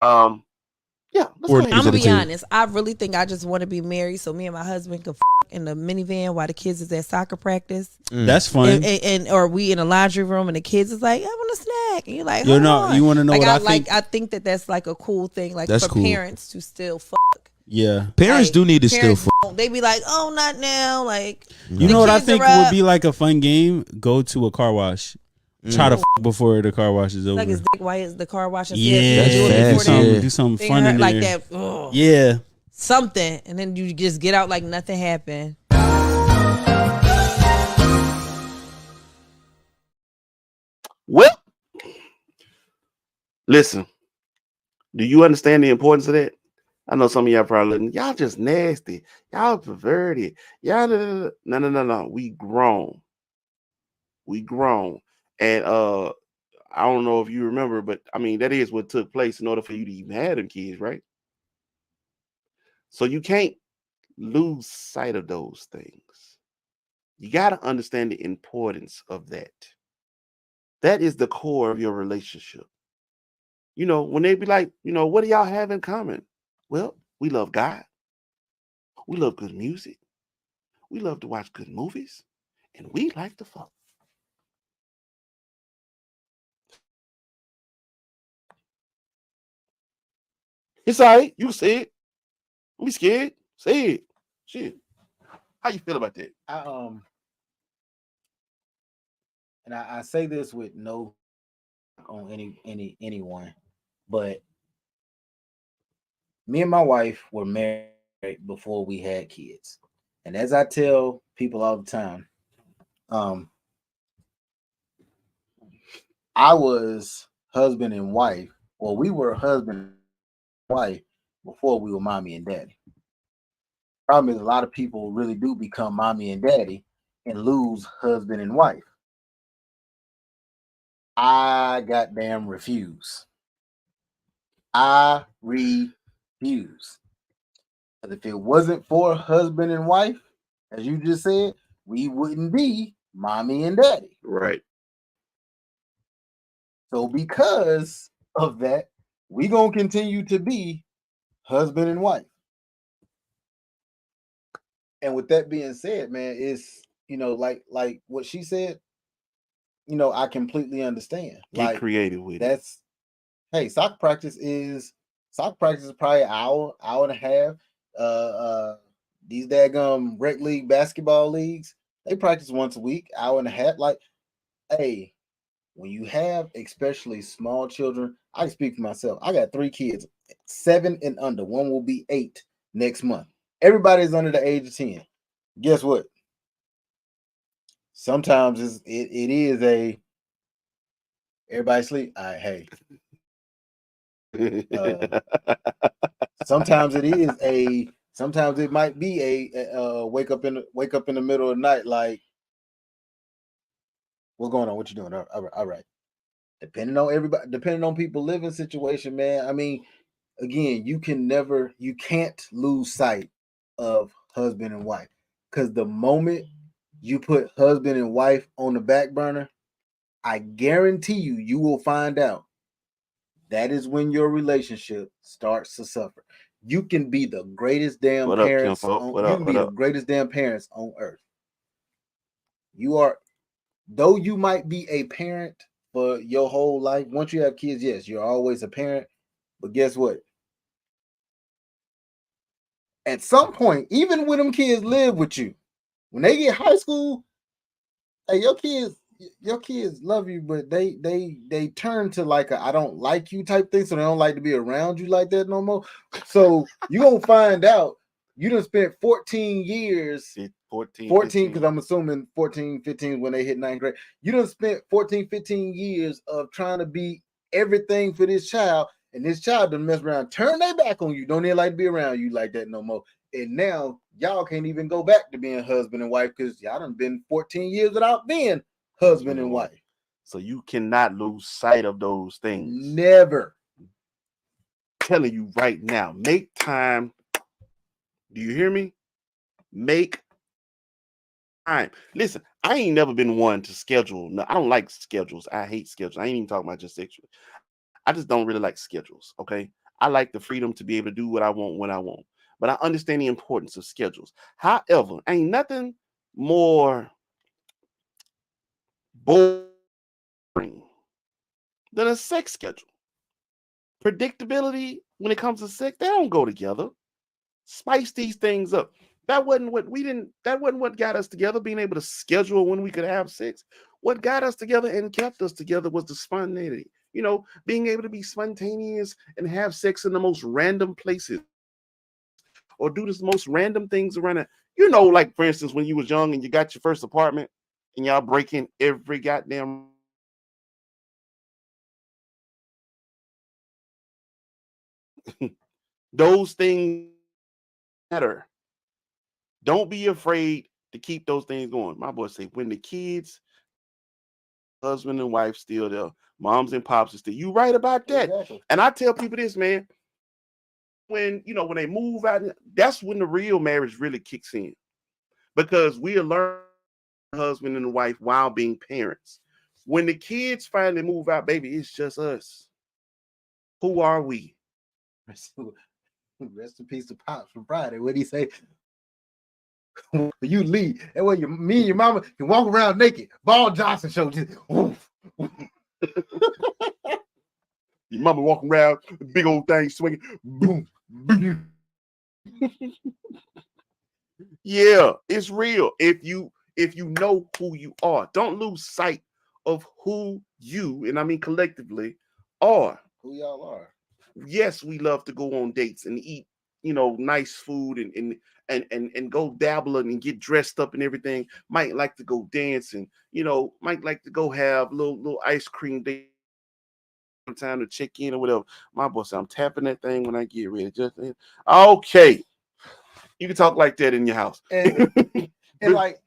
Speaker 1: yeah, let's go ahead.
Speaker 5: I'm gonna be honest. I really think I just want to be married so me and my husband can in the minivan while the kids is at soccer practice.
Speaker 6: That's fun.
Speaker 5: And or we in a laundry room and the kids is like, I want a snack, and you're like,
Speaker 6: you want to know
Speaker 5: like,
Speaker 6: what I think?
Speaker 5: I think that's like a cool thing, like
Speaker 6: that's
Speaker 5: for
Speaker 6: cool.
Speaker 5: Parents to still fuck.
Speaker 6: Yeah, parents do need to still fuck.
Speaker 5: They be like, oh, not now. Like,
Speaker 6: you know what I think would be like a fun game? Go to a car wash. Try to fuck before the car wash is over.
Speaker 5: Like his dick while is the car wash.
Speaker 6: Yeah, do something fun in there.
Speaker 5: Like that. Ugh.
Speaker 6: Yeah.
Speaker 5: Something. And then you just get out like nothing happened.
Speaker 1: Well, listen. Do you understand the importance of that? I know some of y'all probably looking, y'all just nasty. Y'all perverted. Y'all no. We grown. We grown. And I don't know if you remember, but I mean, that is what took place in order for you to even have them kids, right? So you can't lose sight of those things. You got to understand the importance of that. That is the core of your relationship. You know, when they be like, you know, what do y'all have in common? Well, we love God. We love good music. We love to watch good movies. And we like to fuck. It's all right. You say it. Don't be scared. Say it. Shit. How you feel about that?
Speaker 2: I say this with no on anyone, but me and my wife were married before we had kids. And as I tell people all the time, I was husband and wife, or we were husband and wife before we were mommy and daddy. Problem is, a lot of people really do become mommy and daddy and lose husband and wife. I goddamn refuse. I refuse. Because if it wasn't for husband and wife, as you just said, we wouldn't be mommy and daddy.
Speaker 1: Right.
Speaker 2: So because of that, we gonna continue to be husband and wife. And with that being said, man, it's, you know, like what she said, you know, I completely understand.
Speaker 1: Get creative with
Speaker 2: it. Hey, soccer practice is probably an hour and a half. These daggum rec league basketball leagues, they practice once a week, hour and a half. Like, hey, when you have especially small children, I can speak for myself. I got 3 kids, 7 and under. One will be 8 next month. Everybody's under the age of 10. Guess what? Sometimes it is a everybody sleep. All right, hey. Sometimes it might be a wake up in the middle of the night, like, what's going on? What you doing? All right. Depending on people living situation, man. I mean, again, you can't lose sight of husband and wife, because the moment you put husband and wife on the back burner, I guarantee you, you will find out that is when your relationship starts to suffer. You can be the greatest damn
Speaker 1: What up,
Speaker 2: parents
Speaker 1: Kimfo?
Speaker 2: on,
Speaker 1: What
Speaker 2: you
Speaker 1: up?
Speaker 2: can
Speaker 1: What
Speaker 2: be the
Speaker 1: up?
Speaker 2: greatest damn parents on earth. You are, though you might be a parent for your whole life. Once you have kids, yes, you're always a parent. But guess what? At some point, even when them kids live with you, when they get high school, hey, your kids love you, but they turn to like a I don't like you type thing, so they don't like to be around you like that no more. So you gonna find out you done spent 14 years,
Speaker 1: 14,
Speaker 2: 14, because
Speaker 1: 15.
Speaker 2: I'm assuming 14, 15 when they hit ninth grade. You done spent 14, 15 years of trying to be everything for this child, and this child done mess around, turn their back on you, don't even like to be around you like that no more. And now y'all can't even go back to being husband and wife because y'all done been 14 years without being husband and wife.
Speaker 1: So you cannot lose sight of those things.
Speaker 2: Never.
Speaker 1: I'm telling you right now, make time. Do you hear me? Make time. Listen, I ain't never been one to schedule. No, I don't like schedules. I hate schedules. I ain't even talking about just sexually. I just don't really like schedules. Okay. I like the freedom to be able to do what I want when I want. But I understand the importance of schedules. However, ain't nothing more boring than a sex schedule. Predictability when it comes to sex, they don't go together. Spice these things up. That wasn't what got us together, being able to schedule when we could have sex. What got us together and kept us together was the spontaneity. Being able to be spontaneous and have sex in the most random places or do the most random things around it. Like for instance, when you was young and you got your first apartment and y'all break in every goddamn those things matter. Don't be afraid to keep those things going. My boy say when the kids, husband and wife still there, moms and pops are still. You right about that.
Speaker 2: Exactly.
Speaker 1: And I tell people this, man. When they move out, that's when the real marriage really kicks in. Because we are learning husband and wife while being parents. When the kids finally move out, baby, it's just us. Who are we?
Speaker 2: Rest in peace to Pops from Friday. What did he say? You leave. That way me and your mama can walk around naked. Ball Johnson show just woof.
Speaker 1: Your mama walking around, big old thing swinging, boom, boom. Yeah, it's real. If you know who you are, don't lose sight of who you, and I mean collectively, are.
Speaker 2: Who y'all are.
Speaker 1: Yes, we love to go on dates and eat, nice food and go dabbling and get dressed up and everything. Might like to go dancing, might like to go have little ice cream day time to check in or whatever. My boy said, I'm tapping that thing when I get ready. Just okay. You can talk like that in your house.
Speaker 2: And like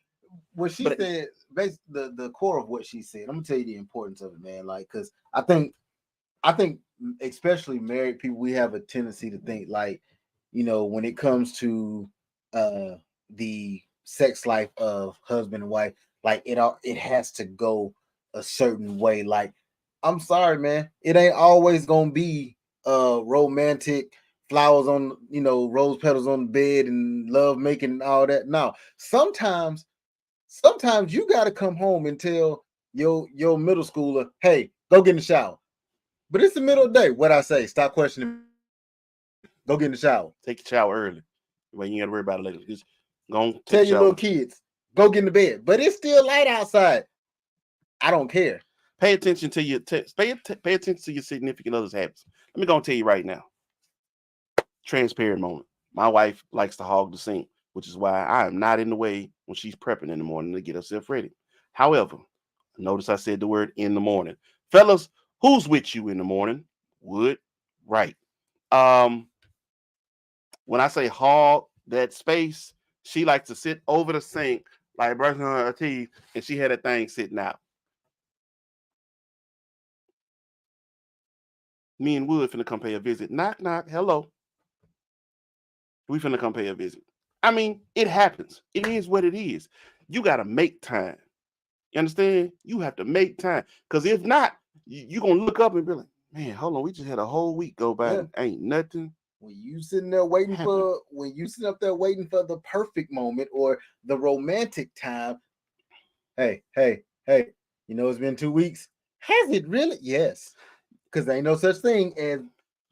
Speaker 2: what she
Speaker 1: but-
Speaker 2: said, basically the core of what she said, I'm gonna tell you the importance of it, man. Like, because I think especially married people, we have a tendency to think like, when it comes to the sex life of husband and wife, like it has to go a certain way. Like, I'm sorry, man, it ain't always gonna be romantic flowers on, rose petals on the bed and love making and all that. No, sometimes you got to come home and tell your middle schooler, hey, go get in the shower. But it's the middle of the day. What I say? Stop questioning. Go get in the shower.
Speaker 1: Take a shower early. Well, you ain't gotta worry about it later. Just go take
Speaker 2: Tell
Speaker 1: a
Speaker 2: your
Speaker 1: shower.
Speaker 2: little kids, go get in the bed. But it's still light outside. I don't care.
Speaker 1: Pay attention to your pay attention to your significant other's habits. Let me go and tell you right now. Transparent moment. My wife likes to hog the sink, which is why I am not in the way when she's prepping in the morning to get herself ready. However, notice I said the word in the morning. Fellas, who's with you in the morning? Wood, right. When I say hog that space, she likes to sit over the sink, like brushing her teeth, and she had that thing sitting out. Me and Wood finna come pay a visit. Knock, knock, hello. We finna come pay a visit. I mean, it happens. It is what it is. You gotta make time. You understand? You have to make time. Because if not, you're going to look up and be like, man, hold on. We just had a whole week go by and ain't nothing.
Speaker 2: When you sitting there waiting for, when you sitting up there waiting for the perfect moment or the romantic time, hey, you know, it's been 2 weeks. Has it really? Yes. Because there ain't no such thing as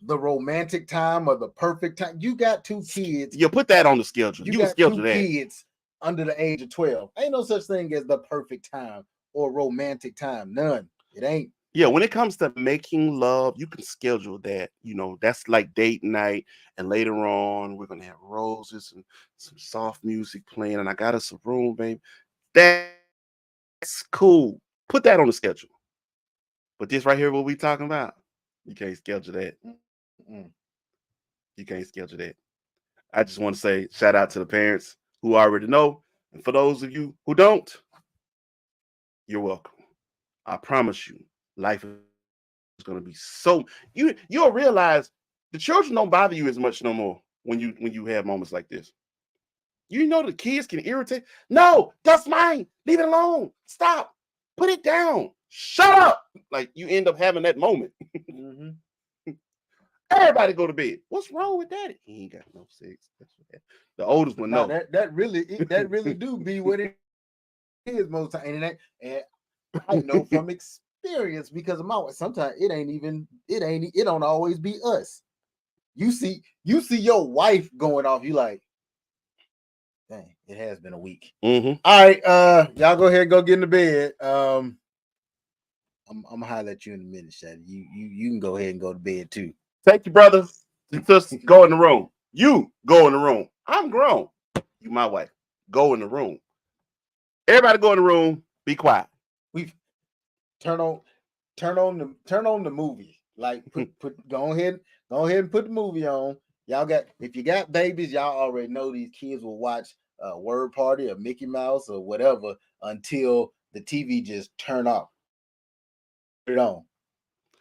Speaker 2: the romantic time or the perfect time. You got 2 kids.
Speaker 1: You put that on the schedule. You can schedule
Speaker 2: 2
Speaker 1: that.
Speaker 2: kids under the age of 12. Ain't no such thing as the perfect time or romantic time. None. It ain't.
Speaker 1: Yeah, when it comes to making love, you can schedule that. You know, that's like date night. And later on, we're going to have roses and some soft music playing. And I got us a room, babe. That's cool. Put that on the schedule. But this right here, what we talking about, you can't schedule that. You can't schedule that. I just want to say shout out to the parents who already know. And for those of you who don't, you're welcome. I promise you, life is going to be so you'll realize the children don't bother you as much no more when you have moments like this. You know the kids can irritate. No, that's mine. Leave it alone. Stop. Put it down. Shut up. Like you end up having that moment. Everybody go to bed. What's wrong with daddy? He ain't got no sex. That's what the oldest one know.
Speaker 2: That really do be what it is most time. And I know from experience because of my wife. Sometimes it don't always be us. You see your wife going off. You like, dang, it has been a week.
Speaker 1: Mm-hmm.
Speaker 2: All right, y'all go ahead and go get in the bed. I'm gonna holler at you in a minute, Shady. You can go ahead and go to bed too.
Speaker 1: Take your brother and sister, go in the room. You go in the room. I'm grown. You my wife. Go in the room. Everybody go in the room. Be quiet.
Speaker 2: We turn on the movie. Like go ahead and put the movie on. If you got babies, y'all already know these kids will watch Word Party or Mickey Mouse or whatever until the TV just turn off. Put it on.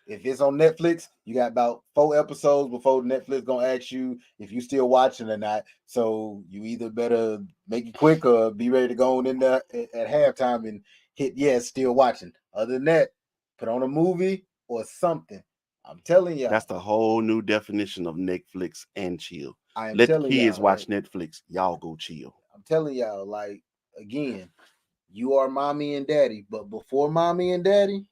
Speaker 2: If it's on Netflix, you got about 4 episodes before Netflix gonna ask you if you still watching or not. So you either better make it quick or be ready to go on in there at halftime and hit yes, still watching. Other than that, put on a movie or something. I'm telling you,
Speaker 1: that's the whole new definition of Netflix and chill.
Speaker 2: Let
Speaker 1: the kids watch Netflix. Y'all go chill.
Speaker 2: I'm telling y'all, like again, you are mommy and daddy, but before mommy and daddy,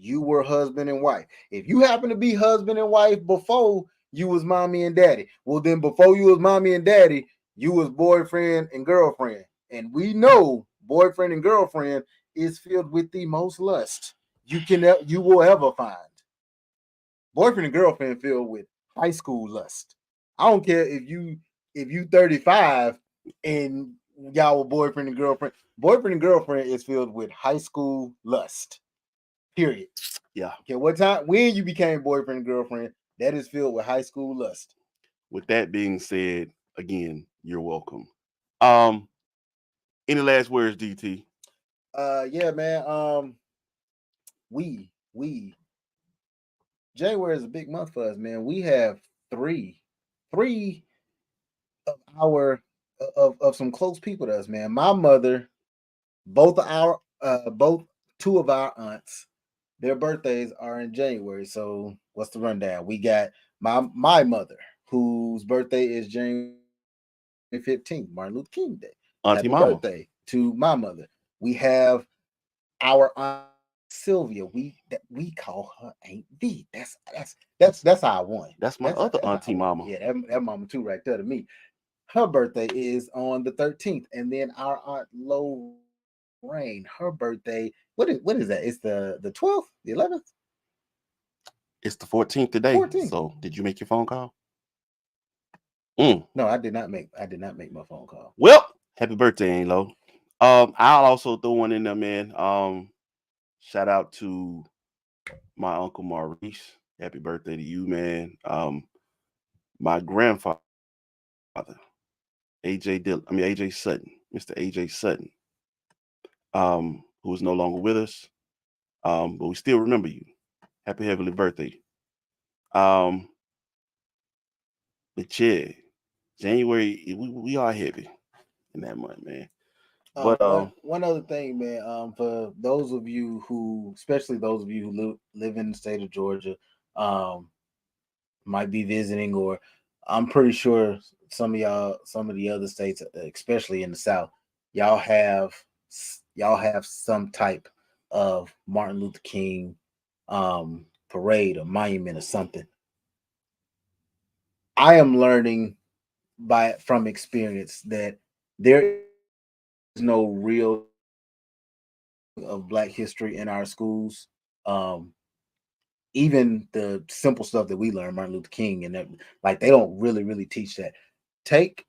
Speaker 2: you were husband and wife. If you happen to be husband and wife before you was mommy and daddy, well then before you was mommy and daddy, you was boyfriend and girlfriend. And we know boyfriend and girlfriend is filled with the most lust you will ever find. Boyfriend and girlfriend filled with high school lust. I don't care if you 35 and y'all were boyfriend and girlfriend. Boyfriend and girlfriend is filled with high school lust. Period.
Speaker 1: Yeah.
Speaker 2: Okay, what time when you became boyfriend and girlfriend, that is filled with high school lust.
Speaker 1: With that being said, again, you're welcome. Any last words, DT?
Speaker 2: Yeah, man. We January is a big month for us, man. We have three of our of some close people to us, man. My mother, both 2 of our aunts, their birthdays are in January. So what's the rundown? We got my mother, whose birthday is January 15th, Martin Luther King Day.
Speaker 1: Auntie
Speaker 2: Happy
Speaker 1: Mama.
Speaker 2: birthday to my mother. We have our aunt Sylvia. We call her Aunt V. That's our one.
Speaker 1: That's my other auntie mama.
Speaker 2: Yeah, that mama too right there to me. Her birthday is on the 13th, and then our aunt Lorraine, her birthday. What is that? It's the 12th, the 11th.
Speaker 1: It's the 14th today. 14th. So did you make your phone call?
Speaker 2: No, I did not make my phone call.
Speaker 1: Well, happy birthday, Ain't Low. I'll also throw one in there, man. Shout out to my uncle Maurice. Happy birthday to you, man. My grandfather, AJ Sutton, Mr. AJ Sutton, who is no longer with us. But we still remember you. Happy heavenly birthday. But yeah, January, we are heavy in that month, man. But
Speaker 2: one other thing, man. For those of you who, especially those of you who live in the state of Georgia, might be visiting, or I'm pretty sure some of the other states, especially in the South, y'all have some type of Martin Luther King parade or monument or something. I am learning from experience that there is no real of Black history in our schools. Even the simple stuff that we learn, Martin Luther King, and that, like, they don't really teach that. Take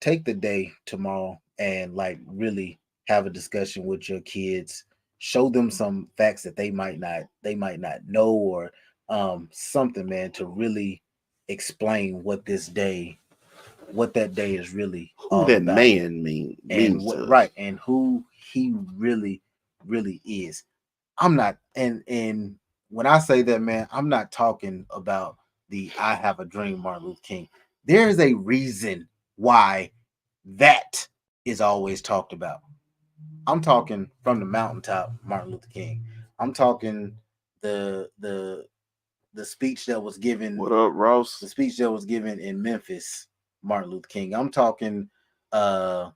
Speaker 2: the day tomorrow and like really have a discussion with your kids. Show them some facts that they might not know, or something, man, to really explain what that day is really
Speaker 1: who
Speaker 2: all
Speaker 1: that
Speaker 2: about.
Speaker 1: man means to us.
Speaker 2: Right, and who he really is. I'm not, and when I say that, man, I'm not talking about the I Have a Dream Martin Luther King. There's a reason why that is always talked about. I'm talking from the mountaintop, Martin Luther King. I'm talking the speech that was given.
Speaker 1: What up, Ross?
Speaker 2: The speech that was given in Memphis, Martin Luther King. I'm talking how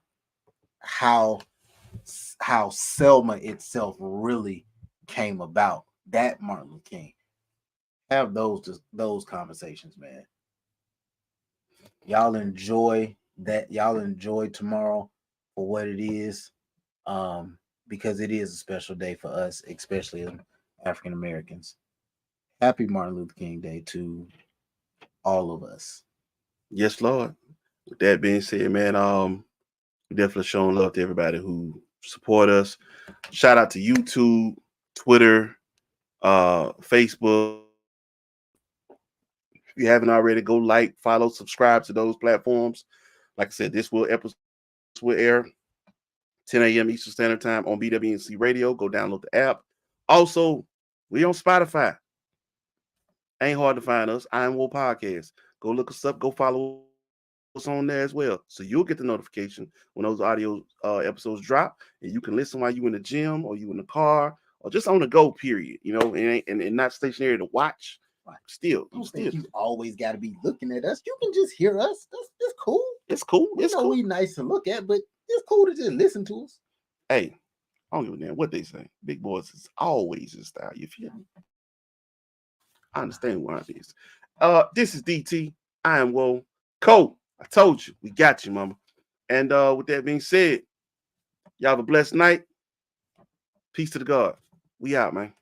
Speaker 2: Selma itself really came about. That Martin Luther King. Have those conversations, man. Y'all enjoy that. Y'all enjoy tomorrow for what it is, because it is a special day for us, especially African Americans. Happy Martin Luther King Day to all of us.
Speaker 1: Yes, Lord. With that being said, man, we definitely showing love to everybody who support us. Shout out to YouTube, Twitter, Facebook. If you haven't already, go like, follow, subscribe to those platforms. Like I said, this episode will air 10 a.m. Eastern Standard Time on BWNC Radio. Go download the app. Also, we on Spotify. Ain't hard to find us. I Am Woe Podcast. Go look us up. Go follow us on there as well. So you'll get the notification when those audio episodes drop, and you can listen while you in the gym, or you in the car, or just on the go, period. You know, and not stationary to watch. Still,
Speaker 2: I don't think you always got to be looking at us. You can just hear us. That's cool.
Speaker 1: It's cool.
Speaker 2: It's cool. We nice to look at, but it's cool to just listen to us.
Speaker 1: Hey, I don't give a damn what they say. Big boys is always in style. You feel me? I understand why it is. This is DT. I Am Woe. Cole, I told you, we got you, mama. And with that being said, y'all have a blessed night. Peace to the God. We out, man.